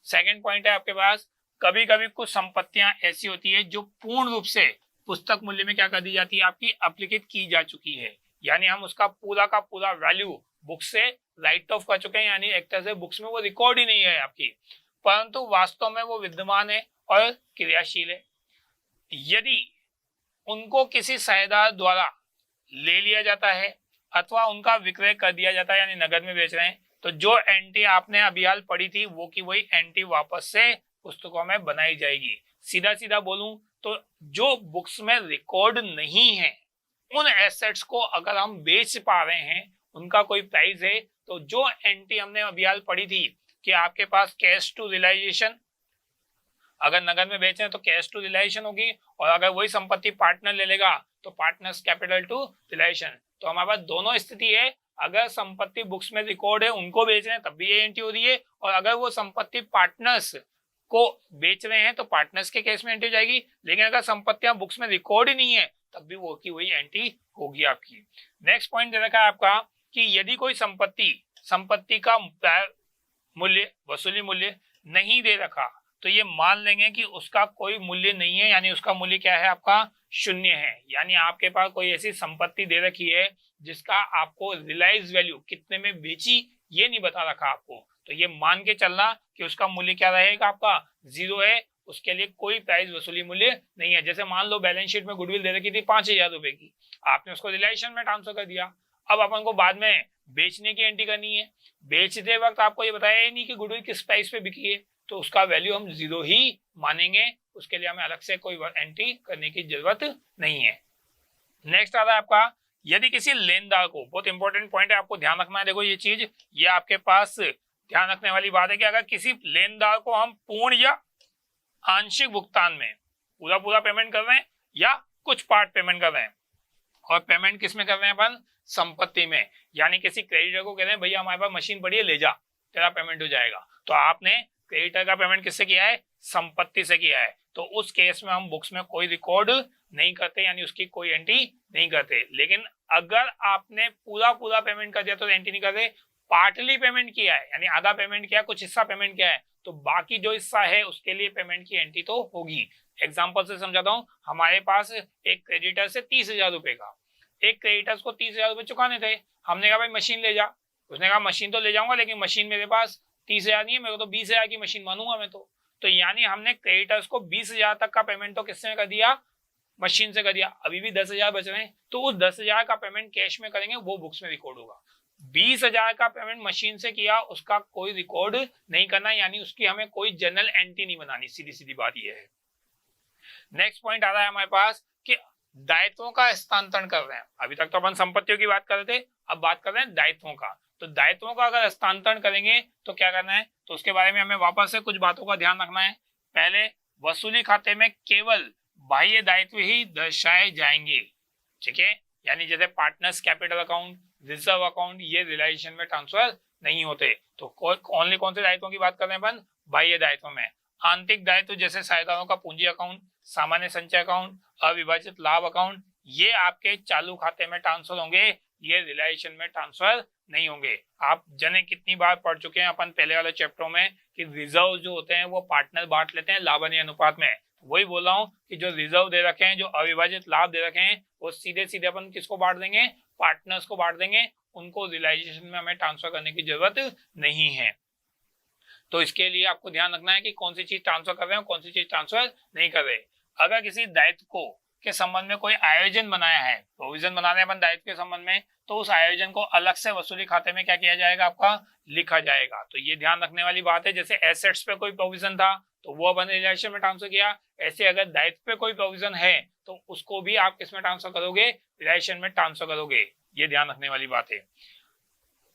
सेकेंड पॉइंट है आपके पास कभी कभी कुछ संपत्तियां ऐसी होती है जो पूर्ण रूप से पुस्तक मूल्य में क्या कर दी जाती है, आपकी अप्लीकेट की जा चुकी है, यानी हम उसका पूरा का पूरा वैल्यू बुक से राइट ऑफ कर चुके हैं, यानी एक तरह से बुक्स में वो रिकॉर्ड ही नहीं है आपकी, परंतु वास्तव में वो विद्यमान है और क्रियाशील है। यदि उनको किसी साझेदार द्वारा ले लिया जाता है अथवा उनका विक्रय कर दिया जाता है, यानी नगद में बेच रहे हैं, तो जो एंट्री आपने अभी हाल पढ़ी थी वो की वही एंट्री वापस से पुस्तकों में बनाई जाएगी। सीधा सीधा बोलूं तो जो बुक्स में रिकॉर्ड नहीं है उन एसेट्स को अगर हम बेच पा रहे हैं, उनका कोई प्राइस है, तो जो एंट्री हमने अभी हाल पढ़ी थी कि आपके पास कैश टू रियलाइजेशन, अगर नगद में बेचे तो कैश टू रियलाइजेशन होगी, और अगर वही संपत्ति पार्टनर ले लेगा तो पार्टनर्स कैपिटल टू रियलाइजेशन। तो हमारे पास दोनों स्थिति है, अगर संपत्ति बुक्स में रिकॉर्ड है उनको बेच रहे हैं तब भी ये एंट्री हो रही है, और अगर वो संपत्ति पार्टनर्स को बेच रहे हैं तो पार्टनर्स के केस में एंट्री हो जाएगी, लेकिन अगर संपत्तियां बुक्स में रिकॉर्ड ही नहीं है तब भी वो की वही एंट्री होगी आपकी। नेक्स्ट पॉइंट दे रखा है आपका कि यदि कोई संपत्ति का मूल्य वसूली मूल्य नहीं दे रखा तो ये मान लेंगे कि उसका कोई मूल्य नहीं है, यानी उसका मूल्य क्या है आपका शून्य है, यानी आपके पास कोई ऐसी संपत्ति दे रखी है जिसका आपको रियलाइज वैल्यू कितने में बेची ये नहीं बता रखा आपको, तो ये मान के चलना कि उसका मूल्य क्या रहेगा आपका जीरो है, उसके लिए कोई प्राइस वसूली मूल्य नहीं है। जैसे मान लो बैलेंस शीट में गुडविल दे रखी थी 5,000 रुपए की, आपने उसको रियलाइजेशन में ट्रांसफर कर दिया, अब अपन को बाद में बेचने की एंट्री करनी है, बेचते वक्त आपको ये बताया ही नहीं कि गुडविल किस प्राइस पे बिकी है, तो उसका वैल्यू हम जीरो ही मानेंगे, उसके लिए हमें अलग से कोई एंट्री करने की जरूरत नहीं है। नेक्स्ट आता है आपका यदि किसी लेनदार को, बहुत इंपॉर्टेंट पॉइंट है आपको ध्यान रखना है, देखो ये चीज ये आपके पास ध्यान रखने वाली बात है कि अगर किसी लेनदार को हम पूर्ण या आंशिक भुगतान में पूरा पेमेंट कर रहे हैं या कुछ पार्ट पेमेंट कर रहे हैं, और पेमेंट किस में कर रहे हैं अपन, संपत्ति में, यानी किसी क्रेडिटर को कह रहे हैं भैया हमारे पास मशीन पड़ी है ले जा तेरा पेमेंट हो जाएगा, तो आपने क्रेडिटर का पेमेंट किससे किया है, संपत्ति से किया है, तो उस केस में हम बुक्स में कोई रिकॉर्ड नहीं करते, यानी उसकी कोई एंट्री नहीं करते। लेकिन अगर आपने पूरा पेमेंट कर दिया तो एंट्री नहीं करते, पार्टली पेमेंट किया है यानी आधा पेमेंट किया कुछ हिस्सा पेमेंट किया है तो बाकी जो हिस्सा है उसके लिए पेमेंट की एंट्री तो होगी। एग्जाम्पल से समझाता हूँ, हमारे पास एक क्रेडिटर से 30,000 रुपए का, एक क्रेडिटर्स को 30,000 रुपए चुकाने थे, हमने कहा भाई मशीन ले जा, उसने कहा मशीन तो ले जाऊंगा लेकिन मशीन मेरे पास 30,000 नहीं है, मेरे को तो 20,000 की मशीन मानूंगा मैं तो यानी हमने क्रेडिटर्स को 20,000 तक का पेमेंट तो किससे कर दिया, मशीन से कर दिया, अभी भी 10,000 बच रहे हैं, तो उस 10,000 का पेमेंट कैश में करेंगे वो बुक्स में रिकॉर्ड होगा। 20,000 का पेमेंट मशीन से किया उसका कोई रिकॉर्ड नहीं करना, यानी उसकी हमें कोई जनरल एंट्री नहीं बनानी, सीधी सीधी बात ये है। नेक्स्ट पॉइंट आ रहा है हमारे पास कि दायित्वों का हस्तांतरण कर रहे हैं, अभी तक तो अपन संपत्तियों की बात कर रहे थे, अब बात कर रहे हैं दायित्वों का। तो दायित्वों का अगर हस्तांतरण करेंगे तो क्या करना है, तो उसके बारे में हमें वापस से कुछ बातों का ध्यान रखना है। पहले वसूली खाते में केवल बाह्य दायित्व ही दर्शाए जाएंगे, ठीक है, यानी जैसे partners capital account, reserve account, ये रियलाइजेशन में ट्रांसफर नहीं होते। तो ओनली कौन से दायित्वों की बात कर रहे हैं अपन, बाह्य दायित्व में। आंतरिक दायित्व जैसे साझेदारों का पूंजी अकाउंट, सामान्य संचय अकाउंट, अविभाजित लाभ अकाउंट, ये आपके चालू खाते में ट्रांसफर होंगे, ये रियलाइजेशन में ट्रांसफर नहीं होंगे। आप जाने कितनी बार पढ़ चुके हैं अपन पहले वाले चैप्टरों में कि रिजर्व जो होते हैं वो पार्टनर बांट लेते हैं लाभांश अनुपात में, वही बोल रहा हूँ कि जो रिजर्व दे रखे हैं, जो अविभाजित लाभ दे रखे हैं, वो सीधे सीधे अपन किसको बांट देंगे, पार्टनर्स को बांट देंगे, उनको रियलाइजेशन में हमें ट्रांसफर करने की जरूरत नहीं है। तो इसके लिए आपको ध्यान रखना है कि कौन सी चीज ट्रांसफर कर रहे हैं, कौन सी चीज ट्रांसफर नहीं कर रहे। अगर किसी दायित्व को के संबंध में कोई आयोजन बनाया है, प्रोविजन बनाने अपन दायित्व के संबंध में, तो उस आयोजन को अलग से वसूली खाते में क्या किया जाएगा, आपका लिखा जाएगा। तो ये ध्यान रखने वाली बात है। जैसे एसेट्स पे कोई प्रोविजन था तो वो अपन रिलेशन में ट्रांसफर किया, ऐसे अगर दायित्व पे कोई प्रोविजन है तो उसको भी आप किसमें ट्रांसफर करोगे, रिलेशन में ट्रांसफर करोगे। ये ध्यान रखने वाली बात है।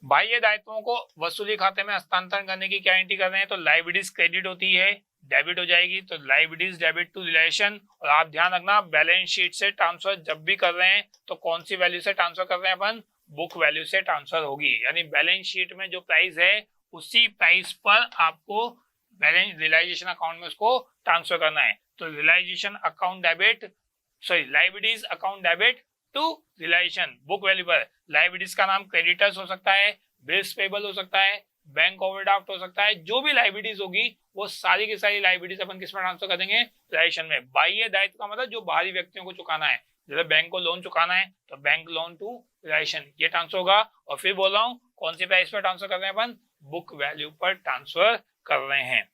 बाह्य दायित्वों को वसूली खाते में हस्तांतरण करने की क्या एंट्री कर रहे हैं, तो लायबिलिटीज क्रेडिट होती है, डेबिट हो जाएगी, तो लायबिलिटीज डेबिट टू रिलेशन। और आप ध्यान रखना बैलेंस शीट से ट्रांसफर जब भी कर रहे हैं तो कौन सी वैल्यू से ट्रांसफर कर रहे हैं अपन, बुक वैल्यू से ट्रांसफर होगी। यानी बैलेंस शीट में जो प्राइस है उसी प्राइस पर आपको बैलेंस रियलाइजेशन अकाउंट में उसको ट्रांसफर करना है। तो realisation account debit, sorry liabilities account debit to realisation book value पर। लायबिलिटीज का नाम क्रेडिटर्स हो सकता है, बिल्स पेबल हो सकता है, बैंक ओवरड्राफ्ट हो सकता है। जो भी लायबिलिटीज होगी वो सारी की सारी लायबिलिटीज अपन किसमें ट्रांसफर कर देंगे, रियलाइजेशन में। बाह्य दायित्व का मतलब जो बाहरी व्यक्तियों को चुकाना है, जैसे बैंक को लोन चुकाना है तो बैंक लोन टू रियलाइजेशन ये ट्रांसफर होगा। और फिर बोल रहा हूँ कौन सी प्राइस पर ट्रांसफर कर रहे हैं अपन, बुक वैल्यू पर ट्रांसफर कर रहे हैं।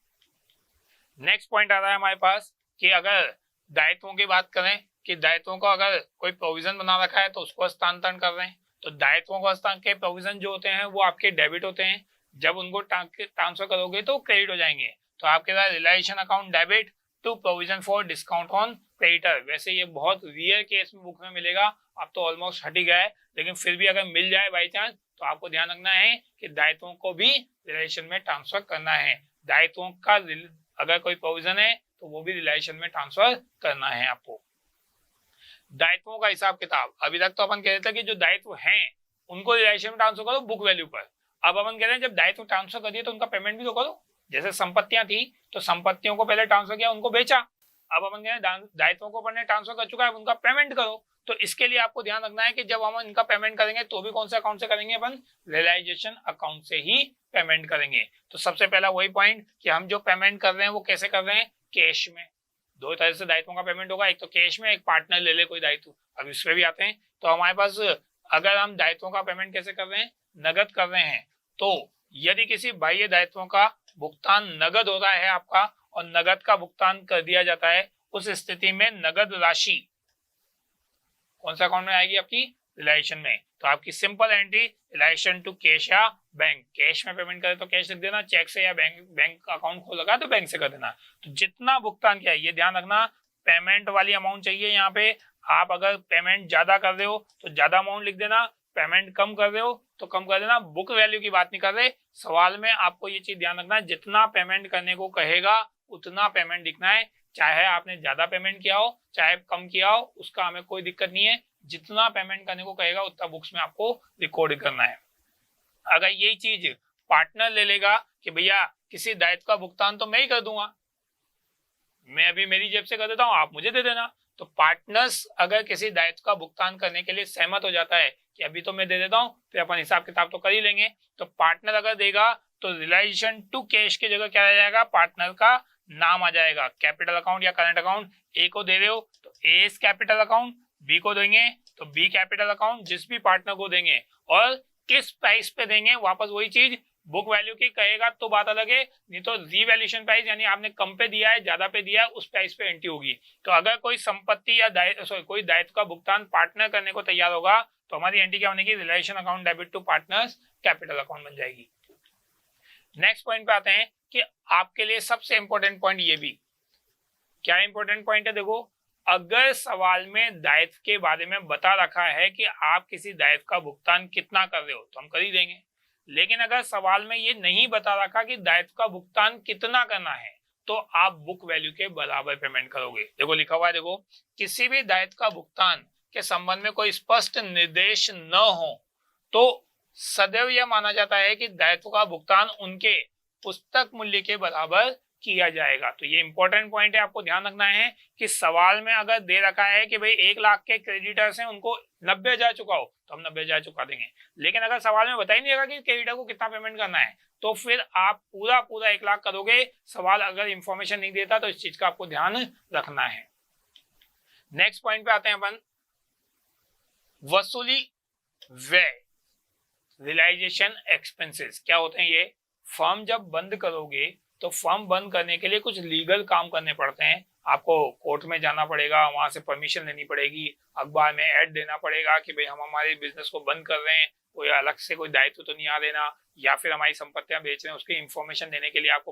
नेक्स्ट पॉइंट आ रहा है हमारे पास कि अगर दायित्वों की बात करें कि दायित्वों का अगर कोई प्रोविजन बना रखा है तो उसको हस्तांतरण कर रहे हैं, तो दायित्वों को हस्तांतरण के प्रोविजन जो होते हैं वो आपके डेबिट होते हैं, जब उनको ट्रांसफर करोगे तो क्रेडिट हो जाएंगे। तो आपके पास realisation account debit to provision for discount on creditor. वैसे ये बहुत रियर केस में बुक में मिलेगा, अब तो ऑलमोस्ट हट ही गया है, लेकिन फिर भी अगर मिल जाए बाई चांस तो आपको ध्यान रखना है कि दायित्वों को भी रिलेशन में ट्रांसफर करना है। दायित्वों का अगर कोई प्रोविजन है तो वो भी रिलेशन में ट्रांसफर करना है आपको। दायित्वों का हिसाब किताब, अभी तक तो अपन कह रहे थे कि जो दायित्व हैं उनको रिलेशन में ट्रांसफर करो बुक वैल्यू पर। अब अपन कह रहे हैं जब दायित्व ट्रांसफर कर दिए तो उनका पेमेंट भी तो करो। जैसे संपत्तियां थी तो संपत्तियों को पहले ट्रांसफर किया, उनको बेचा, अब अपन कह रहे हैं दायित्वों को अपन ने ट्रांसफर कर चुका है, उनका पेमेंट करो। तो इसके लिए आपको ध्यान रखना है कि जब हम इनका पेमेंट करेंगे तो भी कौन से अकाउंट से करेंगे, अपन रियलाइजेशन अकाउंट से ही पेमेंट करेंगे। तो सबसे पहला वही पॉइंट कि हम जो पेमेंट कर रहे हैं वो कैसे कर रहे हैं, कैश में। दो तरह से दायित्वों का पेमेंट होगा, एक तो कैश में, एक पार्टनर ले ले कोई दायित्व। अब इस पे भी आते हैं। तो हमारे पास अगर हम दायित्वों का पेमेंट कैसे कर रहे हैं, नगद कर रहे हैं, तो यदि किसी बाह्य दायित्वों का भुगतान नगद हो रहा है आपका और नगद का भुगतान कर दिया जाता है, उस स्थिति में नगद राशि कौन सा अकाउंट में आएगी, आपकी रियलाइजेशन में। तो आपकी simple entry relation to cash या बैंक, कैश में पेमेंट करे तो कैश लिख देना, चेक से या बैंक अकाउंट खोल लगा तो बैंक से कर देना। तो जितना भुगतान किया ये ध्यान रखना, पेमेंट वाली अमाउंट चाहिए यहाँ पे। आप अगर पेमेंट ज्यादा कर रहे हो तो ज्यादा अमाउंट लिख देना, पेमेंट कम कर रहे हो तो कम कर देना। बुक वैल्यू की बात नहीं कर रहे, सवाल में आपको ये चीज ध्यान रखना, जितना पेमेंट करने को कहेगा उतना पेमेंट लिखना है। चाहे आपने ज्यादा पेमेंट किया हो चाहे कम किया हो, उसका हमें कोई दिक्कत नहीं है। जितना पेमेंट करने को कहेगा उतना बुक्स में आपको रिकॉर्ड करना है। अगर यही चीज पार्टनर ले लेगा कि भैया किसी दायित्व का भुगतान तो मैं ही कर दूंगा, मैं अभी मेरी जेब से कर देता हूं, आप मुझे दे देना, तो पार्टनर्स अगर किसी दायित्व का भुगतान करने के लिए सहमत हो जाता है कि अभी तो मैं दे देता हूं, फिर अपन हिसाब किताब तो कर ही लेंगे। तो पार्टनर अगर देगा तो रियलाइजेशन टू कैश की जगह क्या आ जाएगा, पार्टनर का नाम आ जाएगा। कैपिटल अकाउंट या करंट अकाउंट, ए को दे रहे हो तो ए इज कैपिटल अकाउंट, बी को देंगे तो बी कैपिटल अकाउंट, जिस भी पार्टनर को देंगे और किस प्राइस पे देंगे, वापस वही चीज, बुक वैल्यू की कहेगा तो बात अलग है, नहीं तो रीवैल्यूएशन प्राइस यानी आपने कम पे दिया है ज्यादा पे दिया है उस प्राइस पे एंट्री होगी। तो अगर कोई संपत्ति या कोई दायित्व का भुगतान पार्टनर करने को तैयार होगा तो हमारी एंट्री क्या बनेगी, relation account debit to partners capital account बन जाएगी। नेक्स्ट पॉइंट पे आते हैं कि आपके लिए सबसे इंपॉर्टेंट पॉइंट ये भी क्या इंपॉर्टेंट पॉइंट है, देखो अगर सवाल में दायित्व के बारे में बता रखा है कि आप किसी दायित्व का भुगतान कितना कर रहे हो तो हम कर ही देंगे, लेकिन अगर सवाल में ये नहीं बता रखा कि दायित्व का भुगतान कितना करना है तो आप बुक वैल्यू के बराबर पेमेंट करोगे। देखो लिखा हुआ है, देखो किसी भी दायित्व का भुगतान के संबंध में कोई स्पष्ट निर्देश न हो तो सदैव यह माना जाता है कि दायित्व का भुगतान उनके पुस्तक मूल्य के बराबर किया जाएगा। तो ये इंपॉर्टेंट पॉइंट है, आपको ध्यान रखना है कि सवाल में अगर दे रखा है कि भाई 1 लाख के क्रेडिटर्स हैं उनको 90,000 चुकाओ तो हम 90,000 चुका देंगे, लेकिन अगर सवाल में बता ही नहीं रखा कि क्रेडिटर को कितना पेमेंट करना है तो फिर आप पूरा 1 लाख करोगे। सवाल अगर इंफॉर्मेशन नहीं देता तो इस चीज का आपको ध्यान रखना है। नेक्स्ट पॉइंट पे आते हैं अपन, वसूली व्यय, रियलाइजेशन एक्सपेंसेस क्या होते हैं। ये फर्म जब बंद करोगे तो फर्म बंद करने के लिए कुछ लीगल काम करने पड़ते हैं, आपको कोर्ट में जाना पड़ेगा, वहां से परमिशन लेनी पड़ेगी, अखबार में ऐड देना पड़ेगा कि भाई हम हमारे बिजनेस को बंद कर रहे हैं, कोई अलग से कोई दायित्व तो नहीं आ देना, या फिर हमारी संपत्तियां बेच रहे हैं उसकी इंफॉर्मेशन देने के लिए आपको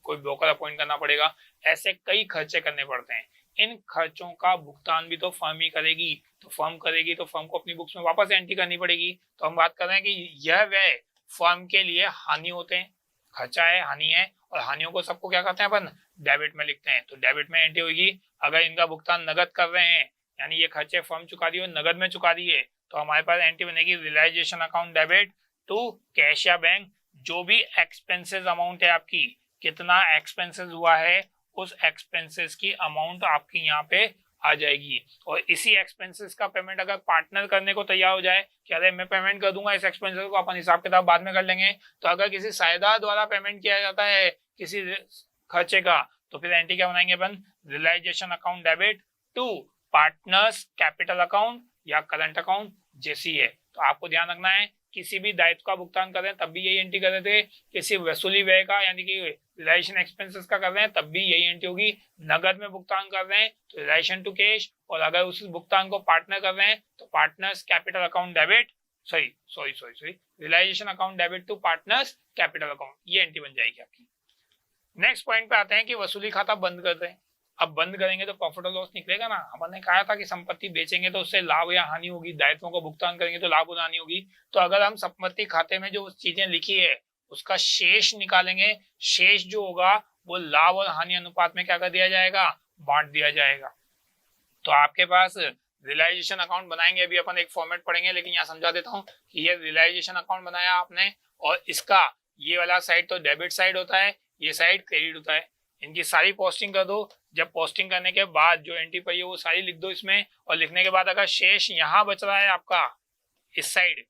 कोई ब्रोकर अपॉइंट करना पड़ेगा। ऐसे कई खर्चे करने पड़ते हैं। इन खर्चों का भुगतान भी तो फर्म ही करेगी, तो फर्म करेगी तो फर्म को अपनी बुक्स में वापस एंट्री करनी पड़ेगी। तो हम बात कर रहे हैं कि यह व्यय फर्म के लिए हानि होते हैं, खर्चा है, हानि है, और हानियों को सबको क्या करते हैं अपन डेबिट में लिखते हैं। तो डेबिट में एंट्री होगी। अगर इनका भुगतान नगद कर रहे हैं, यानी ये खर्चे फर्म चुका दिए और नगद में चुका दिए, तो हमारे पास एंट्री बनेगी realisation account debit to cash या बैंक। जो भी एक्सपेंसेस अमाउंट है आपकी, कितना एक्सपेंसेस हुआ है, उस एक्सपेंसेस की अमाउंट आपकी यहाँ पे आ जाएगी। और इसी एक्सपेंसेस का पेमेंट अगर पार्टनर करने को तैयार हो जाए कि अरे मैं पेमेंट कर दूंगा इस एक्सपेंसेस को, अपन हिसाब किताब बाद में कर लेंगे, तो अगर किसी साझेदार द्वारा पेमेंट किया जाता है किसी खर्चे का, तो फिर एंट्री क्या बनाएंगे अपन, realisation account debit to partners capital account या करंट अकाउंट जैसी है। तो आपको ध्यान रखना है, किसी भी दायित्व का भुगतान कर रहे हैं तब भी यही एंट्री कर रहे थे, किसी वसूली व्यय का यानी कि रिलेशन एक्सपेंसेस का कर रहे हैं तब भी यही एंट्री होगी। नगद में भुगतान कर रहे हैं तो रिलेशन टू कैश, और अगर उस भुगतान को पार्टनर कर रहे हैं तो partners capital account debit sorry realisation account debit to partners capital account, ये एंट्री बन जाएगी आपकी। नेक्स्ट पॉइंट पे आते हैं कि वसूली खाता बंद कर रहे हैं। अब बंद करेंगे तो प्रॉफिट और लॉस निकलेगा ना। अपन ने कहा था कि संपत्ति बेचेंगे तो उससे लाभ या हानि होगी, दायित्वों को भुगतान करेंगे तो लाभ और हानि होगी। तो अगर हम संपत्ति खाते में जो चीजें लिखी है उसका शेष निकालेंगे, शेष जो होगा वो लाभ और हानि अनुपात में क्या कर दिया जाएगा, बांट दिया जाएगा। तो आपके पास रियलाइजेशन अकाउंट बनाएंगे, अभी अपन एक फॉर्मेट पढ़ेंगे, लेकिन यहाँ समझा देता हूँ कि ये रियलाइजेशन अकाउंट बनाया आपने, और इसका ये वाला साइड तो डेबिट साइड होता है, ये साइड क्रेडिट होता है। इनकी सारी पोस्टिंग कर दो। जब पोस्टिंग करने के बाद जो एंट्री पड़ी है वो सारी लिख दो इसमें, और लिखने के बाद अगर शेष यहाँ बच रहा है आपका इस साइड,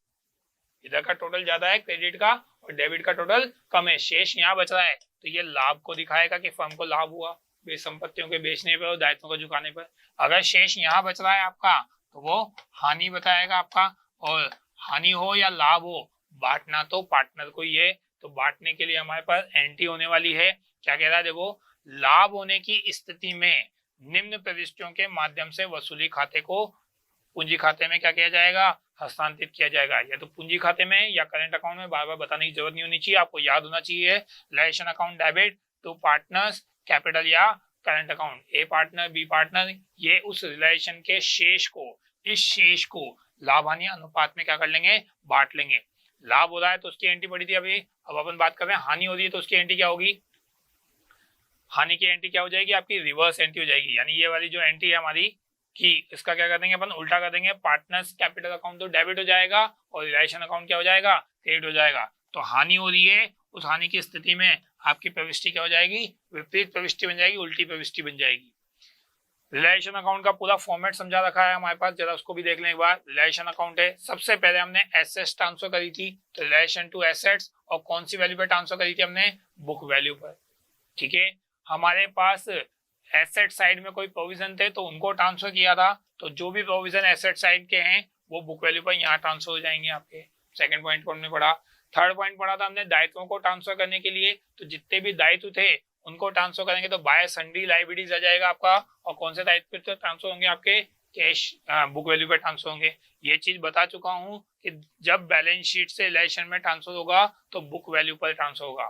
इधर का टोटल ज्यादा है क्रेडिट का और डेबिट का टोटल कम है, शेष यहाँ बच रहा है, तो ये लाभ को दिखाएगा कि फर्म को लाभ हुआ संपत्तियों के बेचने पर और दायित्वों को चुकाने पर। अगर शेष यहाँ बच रहा है आपका तो वो हानि बताएगा आपका, और हानि हो या लाभ हो बांटना तो पार्टनर को ही है। तो बांटने के लिए हमारे पास एंट्री होने वाली है, क्या कह रहा है देखो, लाभ होने की स्थिति में निम्न प्रविष्टियों के माध्यम से वसूली खाते को पूंजी खाते में क्या किया जाएगा, हस्तांतरित किया जाएगा, या तो पूंजी खाते में या करंट अकाउंट में। बार बार बताने की जरूरत नहीं होनी चाहिए, आपको याद होना चाहिए। Relation account debit to partners capital या current account, A partner B partner, ये उस रिलेशन के शेष को, इस शेष को लाभ हानि अनुपात में क्या कर लेंगे, बांट लेंगे। लाभ हो रहा है तो उसकी एंट्री पड़ी थी अभी, अब अपन बात कर रहे हैं हानि हो रही है तो उसकी एंट्री क्या होगी, हानि की एंट्री क्या हो जाएगी आपकी, रिवर्स एंट्री हो जाएगी। यानी ये वाली जो एंट्री है हमारी कि इसका क्या कर देंगे अपन, उल्टा कर देंगे, पार्टनर्स कैपिटल अकाउंट तो डेबिट हो जाएगा और रिलेशन अकाउंट क्या हो जाएगा, क्रेडिट हो जाएगा। तो हानि हो रही है, उस हानि की स्थिति में आपकी प्रविष्टि क्या हो जाएगी, विपरीत प्रविष्टि बन जाएगी, उल्टी प्रविष्टि बन जाएगी। रिलेशन अकाउंट का पूरा फॉर्मेट समझा रखा है हमारे पास, जरा उसको भी देख लें एक बार। रिलेशन अकाउंट है, सबसे पहले हमने एसेट्स ट्रांसफर करी थी, तो रिलेशन टू एसेट्स, और कौन सी वैल्यू पर ट्रांसफर करी थी हमने, बुक वैल्यू पर। ठीक है, हमारे पास एसेट साइड में कोई प्रोविजन थे तो उनको ट्रांसफर किया था, तो जो भी प्रोविजन एसेट साइड के हैं वो बुक वैल्यू पर यहाँ ट्रांसफर हो जाएंगे आपके। सेकंड पॉइंट को हमने पढ़ा। थर्ड पॉइंट पढ़ा था हमने दायित्वों को ट्रांसफर करने के लिए, तो जितने भी दायित्व थे उनको ट्रांसफर करेंगे तो बाय सन्ड्री लायबिलिटीज आ जाएगा आपका, और कौन से दायित्व पे ट्रांसफर होंगे आपके, कैश बुक वैल्यू पे ट्रांसफर होंगे। ये चीज बता चुका हूँ कि जब बैलेंस शीट से रिलेशन में ट्रांसफर होगा तो बुक वैल्यू पर ट्रांसफर होगा।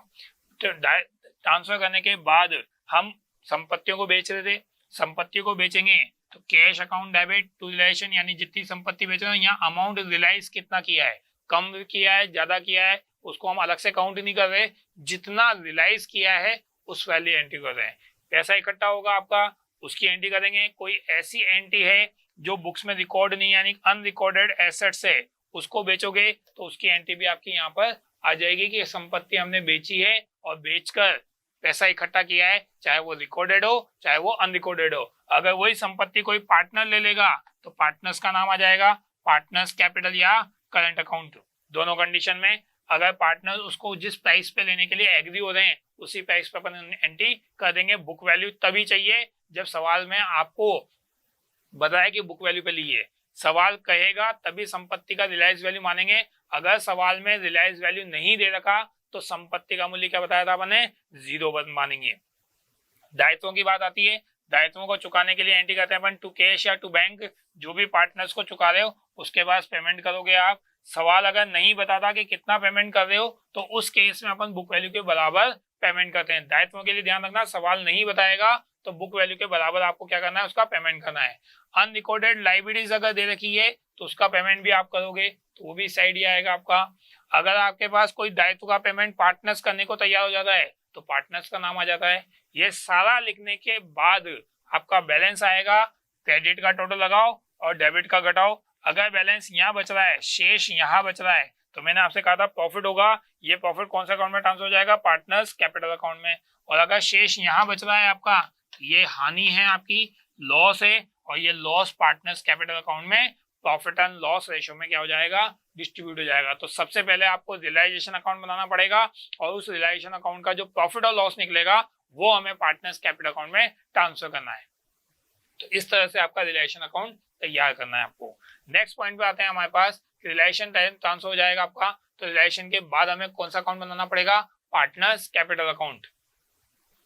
तो ट्रांसफर करने के बाद हम संपत्तियों को बेच रहे थे, संपत्तियों को बेचेंगे तो cash account debit to relation, यानी जितनी संपत्ति बेच रहे हैं यहाँ अमाउंट रियलाइज कितना किया है, कम किया है ज्यादा किया है, उसको हम अलग से काउंट नहीं कर रहे, जितना रियलाइज किया है उस वैल्यू एंट्री कर रहे हैं। पैसा इकट्ठा होगा आपका, उसकी एंट्री करेंगे। कोई ऐसी एंट्री है जो बुक्स में रिकॉर्ड नहीं, यानी अनरिकॉर्डेड एसेट्स है, उसको बेचोगे तो उसकी एंट्री भी आपकी यहाँ पर आ जाएगी कि संपत्ति हमने बेची है और बेचकर पैसा इकट्ठा किया है, चाहे वो रिकॉर्डेड हो चाहे वो अनरिकॉर्डेड हो। अगर वही संपत्ति कोई पार्टनर ले लेगा तो पार्टनर्स का नाम आ जाएगा पार्टनर्स कैपिटल या करंट अकाउंट, दोनों कंडीशन में। अगर पार्टनर उसको जिस प्राइस पे लेने के लिए एग्री हो रहे हैं उसी प्राइस पे अपन एंट्री कर देंगे। बुक वैल्यू तभी चाहिए जब सवाल में आपको बताया कि बुक वैल्यू पे ली है, सवाल कहेगा तभी संपत्ति का रियलाइज वैल्यू मानेंगे। अगर सवाल में रियलाइज वैल्यू नहीं दे रखा तो संपत्ति का मूल्य क्या बताया था अपने, जीरो मानेंगे। दायित्वों की बात आती है, दायित्वों को चुकाने के लिए एंट्री करते हैं अपन टू कैश या टू बैंक, जो भी पार्टनर्स को चुका रहे हो उसके बाद पेमेंट करोगे आप। सवाल अगर नहीं बताता कि कितना पेमेंट कर रहे हो तो उस केस में अपन बुक वैल्यू के बराबर पेमेंट करते हैं। दायित्वों के लिए ध्यान रखना, सवाल नहीं बताएगा तो बुक वैल्यू के बराबर आपको क्या करना है, उसका पेमेंट करना है। अनरिकॉर्डेड लाइबिलिटीज अगर दे रखी है तो उसका पेमेंट भी आप करोगे, तो वो भी साइड ही आएगा आपका। अगर आपके पास कोई दायित्व का पेमेंट पार्टनर्स करने को तैयार हो जाता है तो पार्टनर्स का नाम आ जाता है। ये सारा लिखने के बाद आपका बैलेंस आएगा, क्रेडिट का टोटल लगाओ और डेबिट का घटाओ। अगर बैलेंस यहाँ बच रहा है, शेष यहाँ बच रहा है, तो मैंने आपसे कहा था प्रॉफिट होगा, ये प्रॉफिट कौन सा अकाउंट में ट्रांसफर हो जाएगा, पार्टनर्स कैपिटल अकाउंट में। और अगर शेष यहाँ बच रहा है आपका, ये हानि है आपकी, लॉस है, और ये लॉस पार्टनर्स कैपिटल अकाउंट में प्रॉफिट एंड लॉस रेशियो में क्या हो जाएगा, डिस्ट्रीब्यूट हो जाएगा। तो सबसे पहले आपको रियलाइजेशन अकाउंट बनाना पड़ेगा और उस रियलाइजेशन अकाउंट का जो प्रॉफिट और लॉस निकलेगा वो हमें पार्टनर्स कैपिटल अकाउंट में ट्रांसफर करना है। तो इस तरह से आपका रियलाइजेशन अकाउंट तैयार करना है आपको। नेक्स्ट पॉइंट पे आते हैं हमारे पास, रियलाइजेशन ट्रांसफर हो जाएगा आपका, तो रियलाइजेशन के बाद हमें कौन सा अकाउंट बनाना पड़ेगा, partners capital account.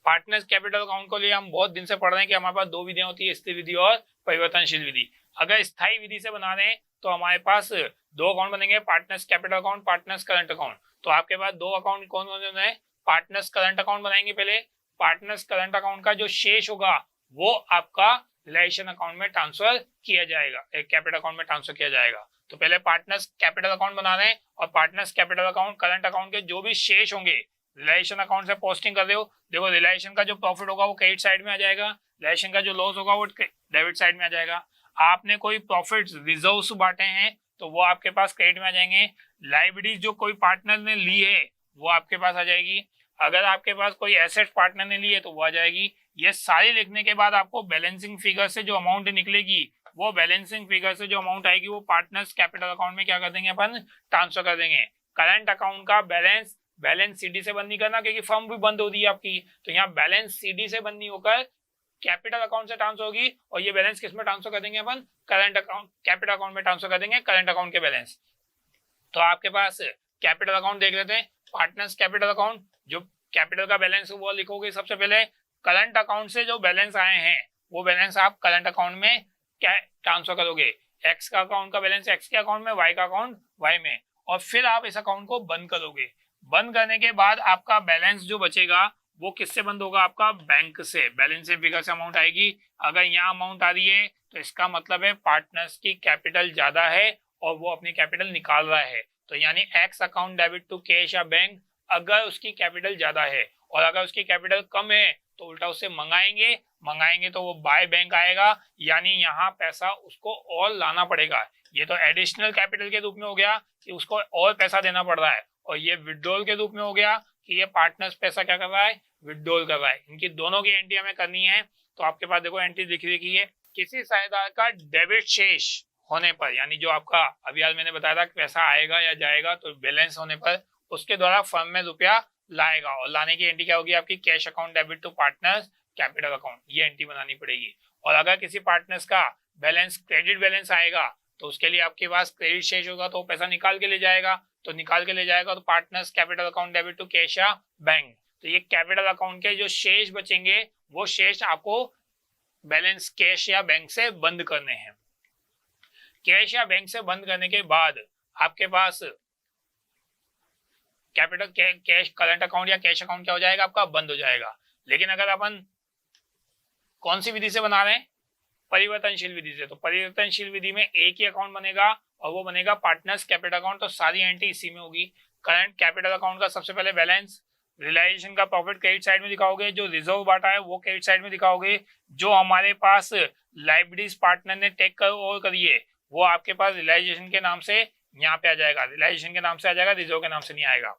Partners capital account को लिए हम बहुत दिन से पढ़ रहे हैं कि हमारे पास दो विधियां होती है, स्थिर विधि और परिवर्तनशील विधि। अगर स्थायी विधि से बना रहे हैं तो हमारे पास दो अकाउंट बनेंगे, partners capital account, partners current account. तो आपके पास दो अकाउंट कौन कौन से हैं, पार्टनर्स करंट अकाउंट बनाएंगे पहले। पार्टनर्स करंट अकाउंट का जो शेष होगा वो आपका रियलाइजेशन अकाउंट में ट्रांसफर किया जाएगा, कैपिटल अकाउंट में ट्रांसफर किया जाएगा। तो पहले पार्टनर्स कैपिटल अकाउंट बना रहे हैं और partners capital account current account के जो भी शेष होंगे रियलाइजेशन अकाउंट से पोस्टिंग कर रहे हो। देखो रियलाइजेशन का जो प्रॉफिट होगा वो क्रेडिट साइड में आ जाएगा, रियलाइजेशन का जो लॉस होगा वो डेबिट साइड में आ जाएगा। आपने कोई प्रॉफिट रिजर्व्स बांटे हैं तो वो आपके पास क्रेडिट में आ जाएंगे। लायबिलिटीज जो कोई पार्टनर ने ली है वो आपके पास आ जाएगी। अगर आपके पास कोई एसेट पार्टनर ने ली है तो वो आ जाएगी। ये सारी लिखने के बाद आपको बैलेंसिंग फिगर से जो अमाउंट निकलेगी वो बैलेंसिंग फिगर से जो अमाउंट आएगी वो पार्टनर्स कैपिटल अकाउंट में क्या कर देंगे, अपन ट्रांसफर कर देंगे। करंट अकाउंट का बैलेंस सीडी से बंद नहीं करना क्योंकि फर्म भी बंद हो रही है आपकी, तो यहाँ बैलेंस सीडी से बंद नहीं होकर कैपिटल अकाउंट से ट्रांसफर होगी और ये बैलेंस किस में ट्रांसफर कर देंगे, अपन करंट अकाउंट कैपिटल अकाउंट में ट्रांसफर कर देंगे, करंट अकाउंट के बैलेंस। तो आपके पास कैपिटल अकाउंट देख लेते हैं, पार्टनर्स कैपिटल अकाउंट, जो कैपिटल का बैलेंस वो लिखोगे सबसे पहले। करंट अकाउंट से जो बैलेंस आए हैं वो बैलेंस आप करंट अकाउंट में क्या ट्रांसफर करोगे, एक्स का अकाउंट का बैलेंस एक्स के अकाउंट में, वाई का अकाउंट वाई में, और फिर आप इस अकाउंट को बंद करोगे। बंद करने के बाद आपका बैलेंस जो बचेगा वो किससे बंद होगा, आपका बैंक से, बैलेंस फिगर से अमाउंट आएगी। अगर यहाँ अमाउंट आ रही है तो इसका मतलब है पार्टनर्स की कैपिटल ज्यादा है और वो अपनी कैपिटल निकाल रहा है। तो यानी X account debit to cash या बैंक, अगर उसकी कैपिटल ज्यादा है, और अगर उसकी कैपिटल कम है तो उल्टा उससे मंगाएंगे तो वो बाय बैंक आएगा, यानी यहाँ पैसा उसको और लाना पड़ेगा। ये तो एडिशनल कैपिटल के रूप में हो गया कि उसको और पैसा देना पड़ रहा है, और ये विड्रॉल के रूप में हो गया कि ये पार्टनर्स पैसा क्या कर रहा है, विड्रॉल कर रहा है। इनकी दोनों की एंट्री हमें करनी है। तो आपके पास देखो एंट्री लिखी रखी है, किसी साझेदार का डेबिट शेष होने पर, यानी जो आपका अभी आज मैंने बताया था पैसा आएगा या जाएगा, तो बैलेंस होने पर उसके द्वारा फर्म में रुपया लाएगा, और लाने की एंट्री क्या होगी आपकी, cash account debit to partners capital account, ये एंट्री बनानी पड़ेगी। और अगर किसी पार्टनर्स का बैलेंस क्रेडिट बैलेंस आएगा तो उसके लिए आपके पास क्रेडिट शेष होगा तो पैसा निकाल के ले जाएगा, तो निकाल के ले जाएगा तो partners capital account debit to cash या बैंक। तो ये कैपिटल अकाउंट के जो शेष बचेंगे वो शेष आपको बैलेंस कैश या बैंक से बंद करने हैं। कैश या बैंक से बंद करने के बाद आपके पास कैपिटल कैश करंट अकाउंट या कैश अकाउंट क्या हो जाएगा, आपका बंद हो जाएगा। लेकिन अगर अपन कौन सी विधि से बना रहे हैं, परिवर्तनशील विधि से, तो परिवर्तनशील विधि में एक ही अकाउंट बनेगा और वो बनेगा पार्टनर्स कैपिटल अकाउंट, तो सारी एंट्री इसी में होगी। करंट कैपिटल अकाउंट का सबसे पहले बैलेंस, रियलाइजेशन का प्रॉफिट क्रेडिट साइड में दिखाओगे, जो रिजर्व बांटा है वो क्रेडिट साइड में दिखाओगे, जो हमारे पास लाइबिलिटीज पार्टनर ने टेक कर ओवर करी है वो आपके पास रियलाइजेशन के नाम से यहाँ पे आ जाएगा, रियलाइजेशन के नाम से आ जाएगा, रिजर्व के नाम से नहीं आएगा।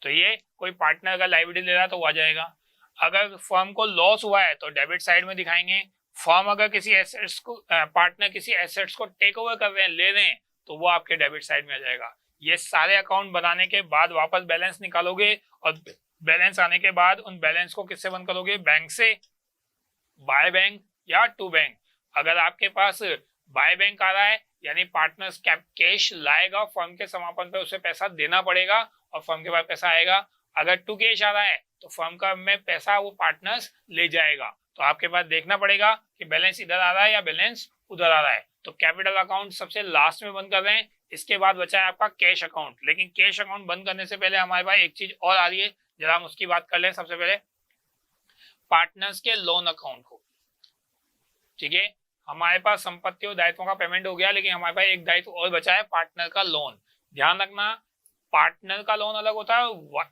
तो ये कोई पार्टनर अगर लाइबिलिटी ले रहा है तो वो आ जाएगा। अगर फर्म को लॉस हुआ है तो डेबिट साइड में दिखाएंगे। फर्म अगर किसी एसेट्स को पार्टनर किसी एसेट्स को टेक ओवर कर रहे हैं, ले रहे हैं, तो वो आपके डेबिट साइड में आ जाएगा। ये सारे अकाउंट बनाने के बाद वापस बैलेंस निकालोगे और बैलेंस आने के बाद उन बैलेंस को किससे बंद करोगे, बैंक से, बाय बैंक या टू बैंक। अगर आपके पास बाय बैंक आ रहा है यानी पार्टनर्स कैश लाएगा फर्म के समापन पे, उसे पैसा देना पड़ेगा और फर्म के पास पैसा आएगा। अगर टू कैश आ रहा है तो फर्म का में पैसा वो पार्टनर्स ले जाएगा, तो आपके पास देखना पड़ेगा कि बैलेंस इधर आ रहा है या बैलेंस उधर आ रहा है। तो कैपिटल अकाउंट सबसे लास्ट में बंद कर रहे हैं, इसके बाद बचा है आपका कैश अकाउंट। लेकिन कैश अकाउंट बंद करने से पहले हमारे पास एक चीज और आ रही है, जरा हम उसकी बात कर लें। सबसे पहले पार्टनर्स के लोन अकाउंट को, ठीक है, हमारे पास संपत्ति और दायित्वों का पेमेंट हो गया, लेकिन हमारे पास एक दायित्व और बचा है, पार्टनर का लोन। ध्यान रखना, पार्टनर का लोन अलग होता है,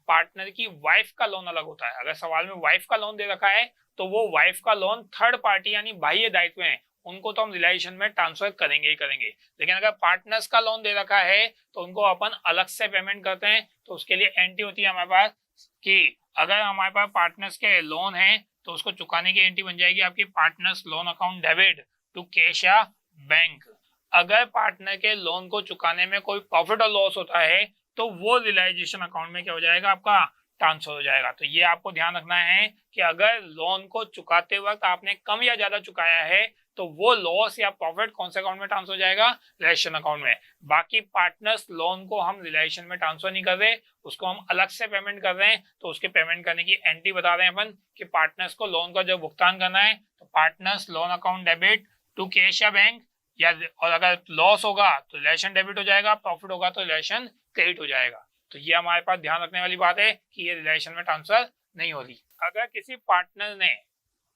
पार्टनर की वाइफ का लोन अलग होता है। अगर सवाल में वाइफ का लोन दे रखा है तो वो वाइफ का लोन थर्ड पार्टी यानी बाह्य दायित्व है, उनको तो हम रिलाइजेशन में ट्रांसफर करेंगे ही करेंगे। लेकिन अगर पार्टनर्स का लोन दे रखा है तो उनको अपन अलग से पेमेंट करते हैं। तो उसके लिए एंट्री होती है हमारे पास कि अगर हमारे पास पार्टनर्स के लोन है तो उसको चुकाने की एंट्री बन जाएगी आपकी partners loan account debit to cash या बैंक। अगर पार्टनर के लोन को चुकाने में कोई प्रॉफिट और लॉस होता है तो वो रियलाइजेशन अकाउंट में क्या हो जाएगा, आपका ट्रांसफर हो जाएगा। तो ये आपको ध्यान रखना है कि अगर लोन को चुकाते वक्त आपने कम या ज्यादा चुकाया है तो वो लॉस या प्रॉफिट कौन से अकाउंट में ट्रांसफर हो जाएगा, रिलेशन अकाउंट में। बाकी पार्टनर्स लोन को हम रिलेशन में ट्रांसफर नहीं कर रहे, उसको हम अलग से पेमेंट कर रहे हैं। तो उसके पेमेंट करने की एंट्री बता रहे हैं अपन कि पार्टनर्स को लोन का जब भुगतान करना है तो partners loan account debit to cash या बैंक, या और अगर लॉस होगा तो रिलेशन डेबिट हो जाएगा, प्रॉफिट होगा तो रिलेशन क्रेडिट हो जाएगा। तो ये हमारे पास ध्यान रखने वाली बात है कि ये रिलेशन में ट्रांसफर नहीं हो रही। अगर किसी पार्टनर ने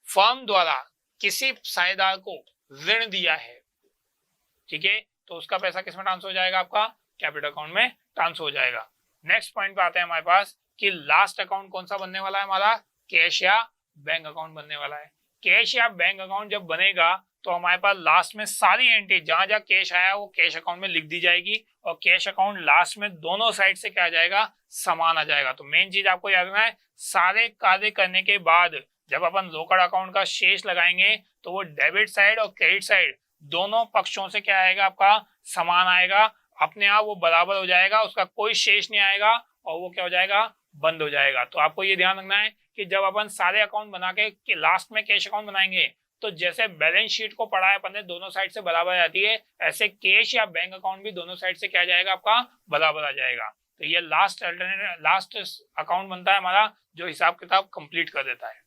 फर्म द्वारा किसी साझेदार को ऋण दिया है, ठीक है, तो उसका पैसा किसमें ट्रांसफर हो जाएगा, आपका कैपिटल अकाउंट में ट्रांसफर हो जाएगा। नेक्स्ट पॉइंट पे आते हैं हमारे पास कि लास्ट अकाउंट कौन सा बनने वाला है, हमारा कैश या बैंक अकाउंट बनने वाला है। कैश या बैंक अकाउंट जब बनेगा तो हमारे पास लास्ट में सारी एंट्री जहां जहां कैश आया वो कैश अकाउंट में लिख दी जाएगी, और कैश अकाउंट लास्ट में दोनों साइड से क्या आ जाएगा, समान आ जाएगा। तो मेन चीज आपको याद रखना है, सारे कार्य करने के बाद जब अपन रोकड़ अकाउंट का शेष लगाएंगे तो वो डेबिट साइड और क्रेडिट साइड दोनों पक्षों से क्या आएगा, आपका समान आएगा, अपने आप वो बराबर हो जाएगा, उसका कोई शेष नहीं आएगा और वो क्या हो जाएगा, बंद हो जाएगा। तो आपको ये ध्यान रखना है कि जब अपन सारे अकाउंट बना के लास्ट में कैश अकाउंट बनाएंगे तो जैसे बैलेंस शीट को पढ़ा है अपन ने दोनों साइड से बराबर आ जाती है, ऐसे कैश या बैंक अकाउंट भी दोनों साइड से क्या जाएगा, आपका बराबर आ जाएगा। तो ये लास्ट अकाउंट बनता है हमारा जो हिसाब किताब कंप्लीट कर देता है।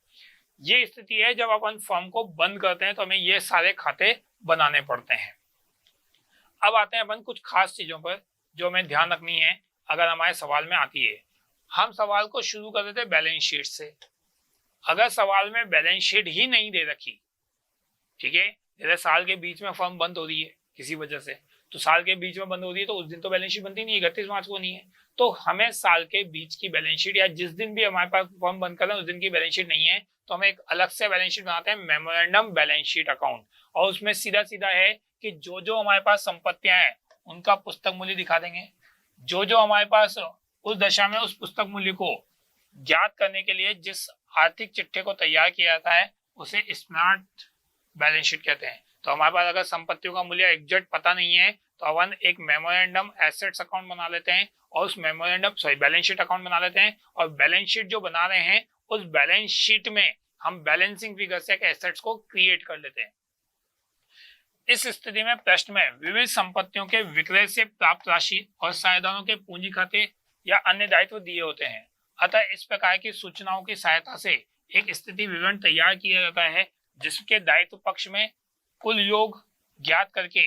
ये स्थिति है जब अपन फर्म को बंद करते हैं तो हमें ये सारे खाते बनाने पड़ते हैं। अब आते हैं अपन कुछ खास चीजों पर जो हमें ध्यान रखनी है अगर हमारे सवाल में आती है। हम सवाल को शुरू कर देते हैं बैलेंस शीट से। अगर सवाल में बैलेंस शीट ही नहीं दे रखी, ठीक है, जैसे साल के बीच में फर्म बंद हो रही है किसी वजह से, तो साल के बीच में बंद हो रही है तो उस दिन तो बैलेंस शीट बनती नहीं, 31 मार्च को नहीं है, तो हमें साल के बीच की बैलेंस शीट या जिस दिन भी हमारे पास फर्म बंद कर रहे हैं उस दिन की बैलेंस शीट नहीं है, तो हम एक अलग से बैलेंस शीट बनाते हैं, मेमोरेंडम बैलेंस शीट अकाउंट। और उसमें सीधा सीधा है कि जो जो हमारे पास संपत्तियां हैं उनका पुस्तक मूल्य दिखा देंगे, जो जो हमारे पास उस दशा में उस पुस्तक मूल्य को ज्ञात करने के लिए जिस आर्थिक चिट्ठे को तैयार किया जाता है उसे स्मार्ट बैलेंस शीट कहते हैं। तो हमारे पास अगर संपत्तियों का मूल्य एग्जैक्ट पता नहीं है तो अपन एक मेमोरेंडम एसेट्स अकाउंट बना लेते हैं और उस बैलेंस शीट अकाउंट बना लेते हैं, और बैलेंस शीट जो बना रहे हैं उस बैलेंस शीट में हम बैलेंसिंग फिगर से एसेट्स को क्रिएट कर लेते हैं। इस स्थिति में प्रश्न में विविध संपत्तियों के विक्रय से प्राप्त राशि और साझेदारों के पूंजी खाते या अन्य दायित्व दिए होते हैं। अतः इस प्रकार की सूचनाओं की सहायता से एक स्थिति विवरण तैयार किया जाता है जिसके दायित्व पक्ष में कुल योग ज्ञात करके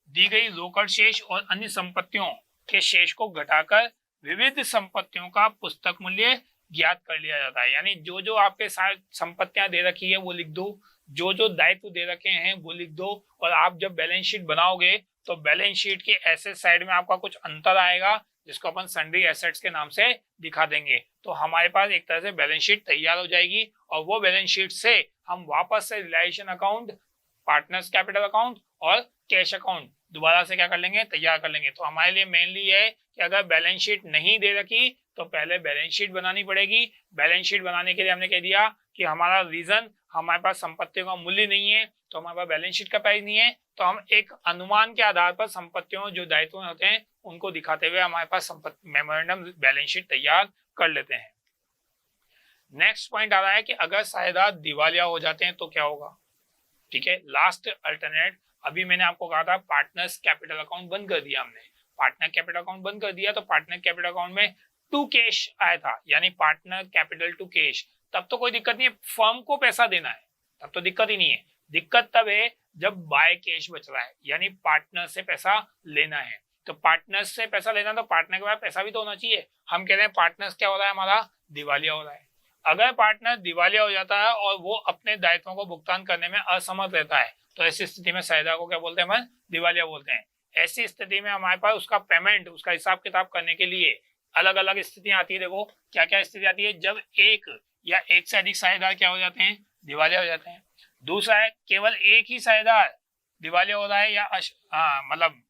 दी गई रोकड़ शेष और अन्य संपत्तियों के शेष को घटाकर विविध संपत्तियों का पुस्तक मूल्य ज्ञात कर लिया जाता है। यानी जो जो आपके साथ संपत्तियां दे रखी है वो लिख दो, जो जो दायित्व दे रखे हैं वो लिख दो, और आप जब बैलेंस शीट बनाओगे तो बैलेंस शीट के एसेट साइड में आपका कुछ अंतर आएगा जिसको अपन सन्ड्री एसेट्स के नाम से दिखा देंगे। तो हमारे पास एक तरह से बैलेंस शीट तैयार हो जाएगी और वो बैलेंस शीट से हम वापस से realisation account, partners capital account और कैश अकाउंट दोबारा से क्या कर लेंगे, तैयार कर लेंगे। तो हमारे लिए मेनली है कि अगर बैलेंस शीट नहीं दे रखी तो पहले बैलेंस शीट बनानी पड़ेगी। बैलेंस शीट बनाने के लिए हमने कह दिया कि हमारा रीजन हमारे पास संपत्तियों का मूल्य नहीं है तो हमारे पास बैलेंस शीट का प्राइस नहीं है, तो हम एक अनुमान के आधार पर संपत्तियों जो दायित्व होते हैं उनको दिखाते हुए हमारे पास संपत्ति मेमोरेंडम बैलेंस शीट तैयार कर लेते हैं। नेक्स्ट पॉइंट आ रहा है कि अगर साझेदार दिवालिया हो जाते हैं तो क्या होगा। ठीक है, लास्ट अल्टरनेट अभी मैंने आपको कहा था पार्टनर्स कैपिटल अकाउंट बंद कर दिया हमने, पार्टनर कैपिटल अकाउंट बंद कर दिया तो पार्टनर कैपिटल अकाउंट में टू कैश आया था, यानी पार्टनर कैपिटल टू कैश, तब तो कोई दिक्कत नहीं है, फर्म को पैसा देना है तब तो दिक्कत ही नहीं है। दिक्कत तब है जब बाय कैश बच रहा है, यानी पार्टनर से पैसा लेना है। तो पार्टनर से पैसा लेना, तो पार्टनर के पास पैसा भी तो होना चाहिए। हम कह रहे हैं पार्टनर क्या हो रहा है, हमारा दिवालिया हो रहा है। अगर पार्टनर दिवालिया हो जाता है और वो अपने दायित्वों को भुगतान करने में असमर्थ रहता है, तो ऐसी स्थिति में साझेदार को क्या बोलते हैं, हम दिवालिया बोलते हैं। ऐसी स्थिति में हमारे पास उसका पेमेंट, उसका हिसाब किताब करने के लिए अलग अलग स्थितियां आती है। देखो क्या क्या स्थिति आती है, जब एक या एक से अधिक साझेदार क्या हो जाते हैं, दिवालिया हो जाते हैं। दूसरा है केवल एक ही साझेदार दिवालिया हो रहा है, या मतलब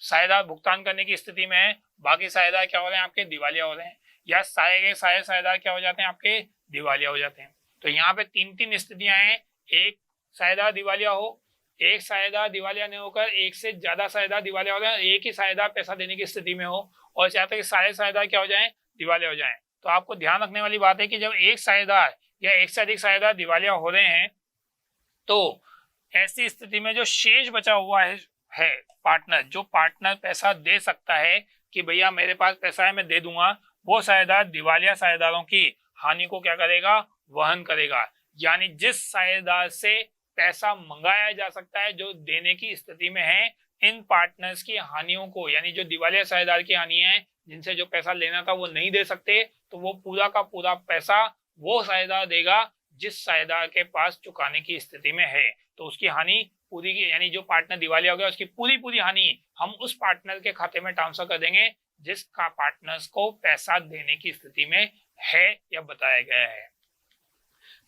साझेदार भुगतान करने की स्थिति में है, बाकी साझेदार क्या हो रहे हैं, आपके दिवालिया हो रहे हैं। या सारे साझेदार क्या हो जाते हैं, आपके दिवालिया हो जाते हैं। तो यहाँ पे तीन तीन स्थितियां हैं, एक साझेदार दिवालिया हो, एक साझेदार दिवालिया नहीं होकर एक से ज्यादा साझेदार दिवालिया हो जाए, एक ही साझेदार पैसा देने की स्थिति में हो, और चाहते कि सारे साझेदार क्या हो जाएं, दिवालिया हो जाएं। तो आपको ध्यान रखने वाली बात है कि जब एक साझेदार या एक से अधिक साझेदार दिवालिया हो रहे हैं, तो ऐसी स्थिति में जो शेष बचा हुआ है पार्टनर, जो पार्टनर पैसा दे सकता है कि भैया मेरे पास पैसा है मैं दे दूंगा, वो साझेदार दिवालिया साझेदारों की हानि को क्या करेगा, वहन करेगा। यानी जिस साझेदार से पैसा मंगाया जा सकता है, जो देने की स्थिति में है, इन पार्टनर्स की हानियों को, यानी जो दिवालिया साझेदार की हानि है, जिनसे जो पैसा लेना था वो नहीं दे सकते, तो वो पूरा का पूरा पैसा वो साझेदार देगा जिस साझेदार के पास चुकाने की स्थिति में है। तो उसकी हानि पूरी की, यानी जो पार्टनर दिवालिया हो गया उसकी पूरी पूरी हानि हम उस पार्टनर के खाते में ट्रांसफर कर देंगे जिसका पार्टनर्स को पैसा देने की स्थिति में है या बताया गया है।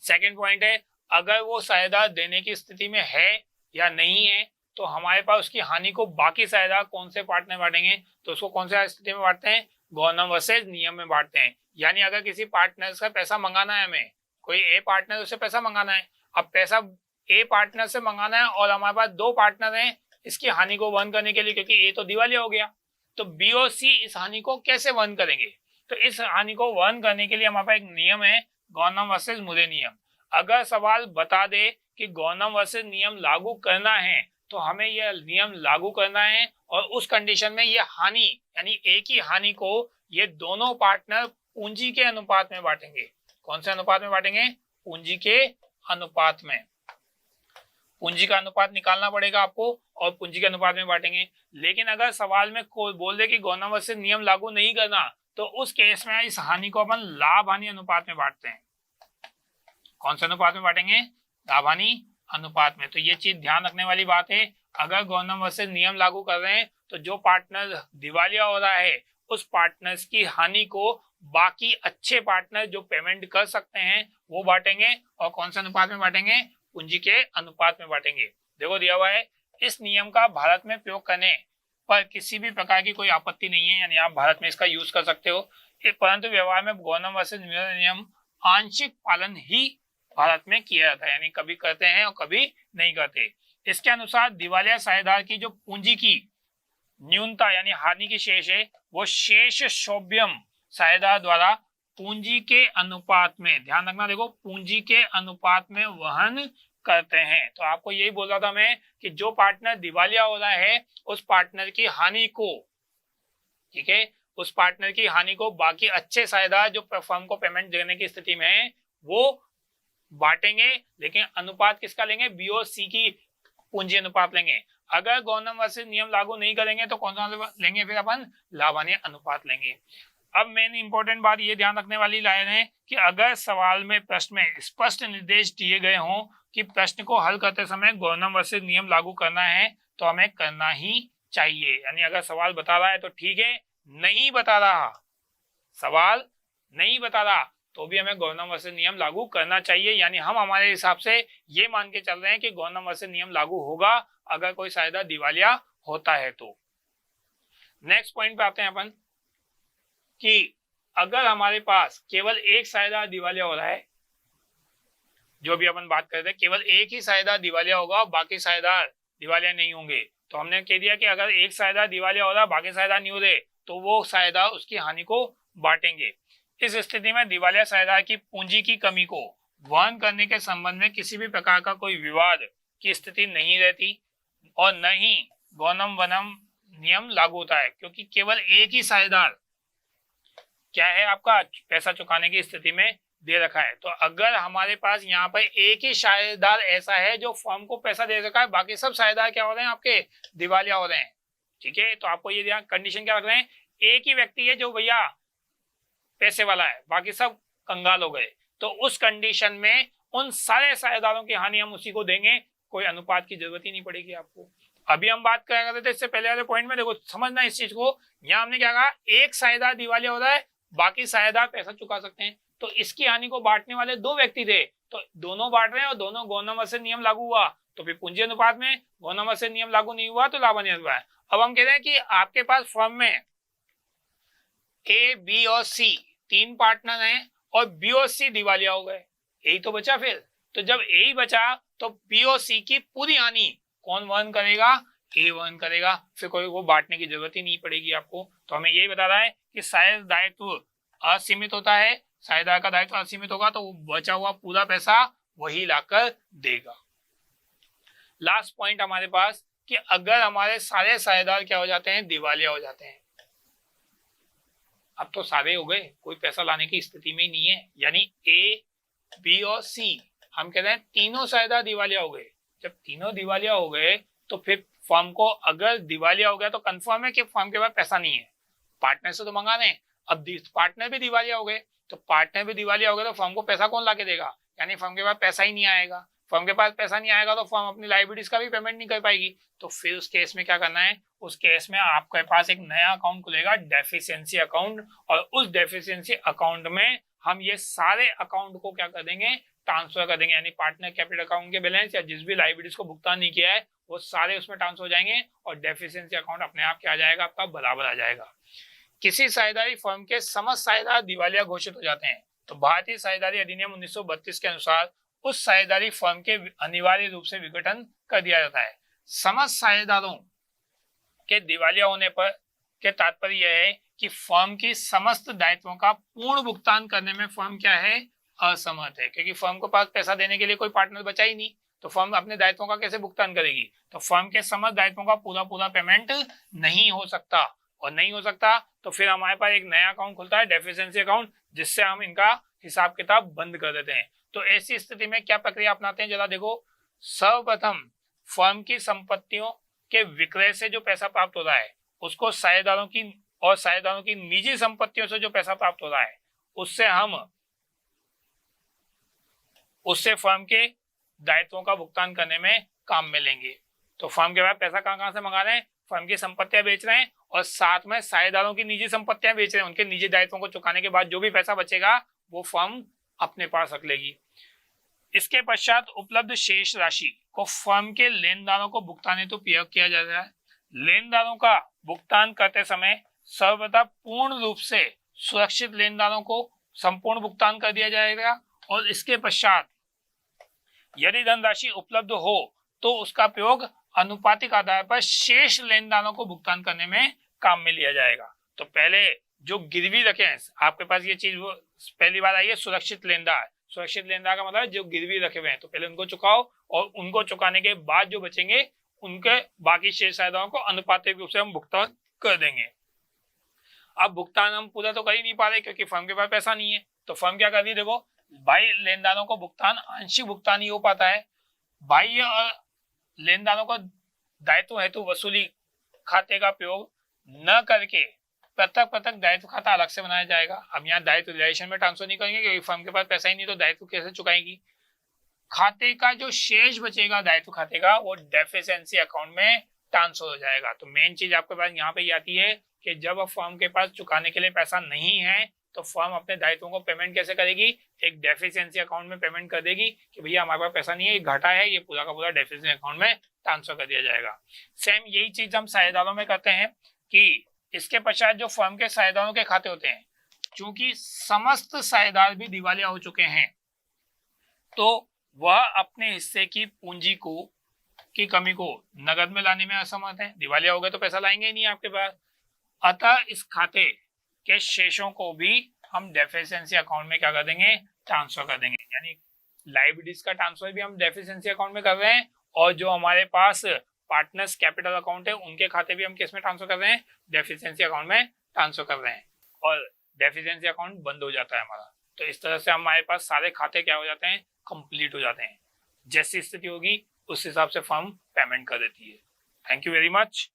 सेकंड पॉइंट है, अगर वो साझेदार देने की स्थिति में है या नहीं है, तो हमारे पास उसकी हानि को बाकी साझेदार कौन से पार्ट में बांटेंगे, तो उसको कौन से स्थिति में बांटते हैं, गवर्नम वर्सेज नियम में बांटते हैं। यानी अगर किसी पार्टनर का पैसा मंगाना है, हमें कोई ए पार्टनर उससे पैसा मंगाना है, अब पैसा ए पार्टनर से मंगाना है और हमारे पास दो पार्टनर हैं इसकी हानि को वहन करने के लिए, क्योंकि ए तो दिवालिया हो गया, तो बी और सी इस हानि को कैसे वहन करेंगे। तो इस हानि को वहन करने के लिए हमारे पास एक नियम है, गवर्नम वर्सेज मुरे नियम। अगर सवाल बता दे कि गवर्नम वर्सेज नियम लागू करना है, तो हमें यह नियम लागू करना है, और उस कंडीशन में ये हानि, यानी एक ही हानि को ये दोनों पार्टनर पूंजी के अनुपात में बांटेंगे। कौन से अनुपात में बांटेंगे, पूंजी के अनुपात में। पूंजी का अनुपात निकालना पड़ेगा आपको, और पूंजी के अनुपात में बांटेंगे। लेकिन अगर सवाल में कोई बोल दे कि गवर्नम वर्सेज नियम लागू नहीं करना, तो उस केस में इस हानि को अपन लाभ हानि अनुपात में बांटते हैं। कौन से अनुपात में बांटेंगे, लाभ हानि अनुपात में। तो ये चीज ध्यान रखने वाली बात है। अगर गवर्नम वर्सेज नियम लागू कर रहे हैं, तो जो पार्टनर दिवालिया हो रहा है उस पार्टनर्स की हानि को बाकी अच्छे पार्टनर जो पेमेंट कर सकते हैं वो बांटेंगे। और कौन से अनुपात में बांटेंगे, पूंजी के अनुपात में बांटेंगे। देखो दिया हुआ है, इस नियम का भारत में प्रयोग करने पर किसी भी प्रकार की कोई आपत्ति नहीं है, यानी आप भारत में इसका यूज कर सकते हो। परंतु व्यवहार में गवर्नम वर्सेज नियम आंशिक पालन ही भारत में किया जाता है, यानी कभी करते हैं और कभी नहीं करते। इसके अनुसार दिवालिया साझेदार की जो पूंजी की न्यूनता यानी हानि की शेष है, वो शेष शोभ्यम साझेदार द्वारा पूंजी के अनुपात में, ध्यान रखना, देखो पूंजी के अनुपात में वहन करते हैं। तो आपको यही बोल रहा था मैं कि जो पार्टनर दिवालिया हो रहा है उस पार्टनर की हानि को, ठीक है, उस पार्टनर की हानि को बाकी अच्छे साझेदार जो फर्म को पेमेंट देने की स्थिति में है वो बांटेंगे। लेकिन अनुपात किसका लेंगे, बी और सी की पूंजी अनुपात लेंगे। अगर गवर्नम वर्सेज नियम लागू नहीं करेंगे तो कौन सा लेंगे, फिर अपन लाभ हानि अनुपात लेंगे। अब मेन इंपॉर्टेंट बात ये ध्यान रखने वाली लाइन है कि अगर सवाल में प्रश्न में स्पष्ट निर्देश दिए गए हों कि प्रश्न को हल करते समय गवर्नम वर्सेज नियम लागू करना है, तो हमें करना ही चाहिए। यानी अगर सवाल बता रहा है तो ठीक है, नहीं बता रहा, सवाल नहीं बता रहा तो भी हमें गवर्नम वर्सेज नियम लागू करना चाहिए। यानी हम हमारे हिसाब से ये मान के चल रहे हैं कि गवर्नम वर्सेज नियम लागू होगा अगर कोई साझेदार दिवालिया होता है तो। नेक्स्ट पॉइंट पे आते हैं अपन कि अगर हमारे पास केवल एक साझेदार दिवालिया हो रहा है, जो भी अपन बात कर रहे थे, केवल एक ही साझेदार दिवालिया होगा और बाकी साझेदार दिवालिया नहीं होंगे, तो हमने कह दिया कि अगर एक साझेदार दिवालिया हो रहा है बाकी साझेदार नहीं हो रहे, तो वो साझेदार उसकी हानि को बांटेंगे। इस स्थिति में दिवालिया साझेदार की पूंजी की कमी को वहन करने के संबंध में किसी भी प्रकार का कोई विवाद की स्थिति नहीं रहती और न ही गवर्नम वनम नियम लागू होता है, क्योंकि केवल एक ही साझेदार क्या है आपका पैसा चुकाने की स्थिति में दे रखा है। तो अगर हमारे पास यहाँ पर एक ही साझेदार ऐसा है जो फर्म को पैसा दे रखा है, बाकी सब साझेदार क्या हो रहे हैं, आपके दिवालिया हो रहे हैं। ठीक है, तो आपको ये कंडीशन क्या रख रहे हैं, एक ही व्यक्ति है जो भैया पैसे वाला है, बाकी सब कंगाल हो गए, तो उस कंडीशन में उन सारे साझेदारों की हानि हम उसी को देंगे, कोई अनुपात की जरूरत ही नहीं पड़ेगी आपको। अभी हम बात कर रहे थे इससे पहले वाले पॉइंट में, देखो समझना इस चीज को, यहाँ हमने क्या कहा, एक साझेदार दिवालिया हो रहा है, बाकी साझेदार पैसा चुका सकते हैं, तो इसकी हानि को बांटने वाले दो व्यक्ति थे, तो दोनों बांट रहे हैं और दोनों गौनमस्य नियम लागू हुआ, तो फिर पूंजी अनुपात में गौनमस्य नियम लागू नहीं हुआ तो लाभान्वित हुआ है। अब हम कह रहे हैं कि आपके पास फर्म में ए, बी और सी तीन पार्टनर हैं और बी और सी दिवालिया हो गए, यही तो बचा फिर। तो जब यही बचा तो बी और सी की पूरी हानि कौन वहन करेगा, ए वहन करेगा, फिर कोई वो बांटने की जरूरत ही नहीं पड़ेगी आपको। तो हमें यही बता रहा है कि साझेदार दायित्व असीमित होता है, साझेदार का दायित्व असीमित होगा तो वो बचा हुआ पूरा पैसा वही लाकर देगा। लास्ट पॉइंट हमारे पास कि अगर हमारे सारे साझेदार क्या हो जाते हैं, दिवालिया हो जाते हैं, अब तो सारे हो गए, कोई पैसा लाने की स्थिति में ही नहीं है, यानी ए, बी और सी हम कहते हैं तीनों साझेदार दिवालिया हो गए। जब तीनों दिवालिया हो गए तो फिर फर्म को, अगर दिवालिया हो गया तो कंफर्म है कि फर्म के पास पैसा नहीं है, पार्टनर से तो मंगा रहे हैं, अब पार्टनर भी दिवालिया हो गए, तो पार्टनर भी दिवालिया हो गए तो फर्म को पैसा कौन ला के देगा, यानी फर्म के पास पैसा ही नहीं आएगा। फर्म के पास पैसा नहीं आएगा तो फर्म अपनी लायबिलिटीज का भी पेमेंट नहीं कर पाएगी, तो फिर उस केस में क्या करना है, उस केस में आपके पास एक नया अकाउंट खुलेगा, डेफिशिएंसी अकाउंट, और उस डेफिशिएंसी अकाउंट में हम ये सारे अकाउंट को क्या कर देंगे, ट्रांसफर कर देंगे, यानी पार्टनर कैपिटल अकाउंट के बैलेंस या जिस भी लायबिलिटीज को भुगतान नहीं किया है वो सारे उसमें ट्रांसफर हो जाएंगे और डेफिशिएंसी अकाउंट अपने आप क्या आ जाएगा, आपका बराबर आ जाएगा। किसी साझेदारी फर्म के समस्त साझेदार दिवालिया घोषित हो जाते हैं तो भारतीय साझेदारी अधिनियम 1932 के अनुसार उस साझेदारी फर्म के अनिवार्य रूप से विघटन कर दिया जाता है। समस्त साझेदारों के दिवालिया होने पर के तात्पर्य यह है कि फर्म की समस्त दायित्वों का पूर्ण भुगतान करने में फर्म क्या है, असमर्थ है, क्योंकि फर्म को पास पैसा देने के लिए कोई पार्टनर बचा ही नहीं, तो फर्म अपने दायित्वों का कैसे भुगतान करेगी, तो फर्म के समस्त दायित्वों का पूरा पेमेंट नहीं हो सकता, और नहीं हो सकता तो फिर हमारे पास एक नया अकाउंट खुलता है, डेफिशिएंसी अकाउंट, जिससे हम इनका हिसाब किताब बंद कर देते हैं। तो ऐसी स्थिति में क्या प्रक्रिया अपनाते हैं, जरा देखो। सर्वप्रथम फर्म की संपत्तियों के विक्रय से जो पैसा प्राप्त हो रहा है उसको साझेदारों की निजी संपत्तियों से जो पैसा प्राप्त हो रहा है उससे फर्म के दायित्वों का भुगतान करने में काम में लेंगे। तो फर्म के बाद पैसा कहां से मंगा रहे हैं, फर्म की संपत्तियां बेच रहे हैं और साथ में साझेदारों की निजी संपत्तियां बेच रहे हैं, उनके निजी दायित्वों को चुकाने के बाद जो भी पैसा बचेगा वो फर्म अपने पास रख लेगी। इसके पश्चात उपलब्ध शेष राशि को फर्म के लेनदारों को भुगतान हेतु प्रयोग किया जाता है। लेनदारों का भुगतान करते समय सर्वप्रथम पूर्ण रूप से सुरक्षित लेनदारों को संपूर्ण भुगतान कर दिया जाएगा और इसके पश्चात यदि धनराशि उपलब्ध हो तो उसका प्रयोग अनुपातिक आधार पर शेष लेनदारों को भुगतान करने में काम में लिया जाएगा। तो पहले जो गिरवी रखे हैं आपके पास, ये चीज वो पहली बार आई है, सुरक्षित लेनदार। सुरक्षित लेनदार का मतलब जो गिरवी रखे हुए हैं तो पहले उनको चुकाओ और उनको चुकाने के बाद जो बचेंगे उनके बाकी शेष साझेदारों को अनुपातिक रूप से हम भुगतान कर देंगे। अब भुगतान हम पूरा तो कर ही नहीं पा रहे क्योंकि फर्म के पास पैसा नहीं है, तो फर्म क्या कर रही है, देखो बाह्य लेनदारों को भुगतान आंशिक भुगतान ही हो पाता है। बाह्य और लेनदारों को दायित्व हेतु वसूली खाते का प्रयोग न करके पृथक दायित्व खाता अलग से बनाया जाएगा। अब यहाँ दायित्व रिलेशन में ट्रांसफर नहीं करेंगे क्योंकि फर्म के पास पैसा ही नहीं, तो दायित्व कैसे चुकाएगी। खाते का जो शेष बचेगा दायित्व खाते का वो डेफिशिएंसी अकाउंट में ट्रांसफर हो जाएगा। तो मेन चीज आपके पास यहाँ पे आती है कि जब फर्म के पास चुकाने के लिए पैसा नहीं है तो फर्म अपने दायित्वों को पेमेंट कैसे करेगी, एक डेफिशिएंसी अकाउंट में पेमेंट कर देगी कि भैया हमारे पास पैसा नहीं है, ये घाटा है, ये पूरा का पूरा डेफिशिएंसी अकाउंट में ट्रांसफर कर दिया जाएगा। सेम यही चीज हम साझेदारों में करते हैं कि इसके पश्चात जो फर्म के साझेदारों के खाते होते हैं, चूंकि समस्त साझेदार भी दिवालिया हो चुके हैं तो वह अपने हिस्से की पूंजी की कमी को नगद में लाने में असमर्थ है। दिवालिया हो गए तो पैसा लाएंगे ही नहीं आपके पास, अतः इस खाते के शेषों को भी हम डेफिशिएंसी अकाउंट में क्या कर देंगे, ट्रांसफर कर देंगे। यानी लायबिलिटीज का ट्रांसफर भी हम डेफिशिएंसी अकाउंट में कर रहे हैं और जो हमारे पास पार्टनर्स कैपिटल अकाउंट है उनके खाते भी हम किस में ट्रांसफर कर रहे हैं, डेफिशिएंसी अकाउंट में ट्रांसफर कर रहे हैं और डेफिशिएंसी अकाउंट बंद हो जाता है हमारा। तो इस तरह से हमारे पास सारे खाते क्या हो जाते हैं, कंप्लीट हो जाते हैं। जैसी स्थिति होगी उस हिसाब से फर्म पेमेंट कर देती है। Thank you very much.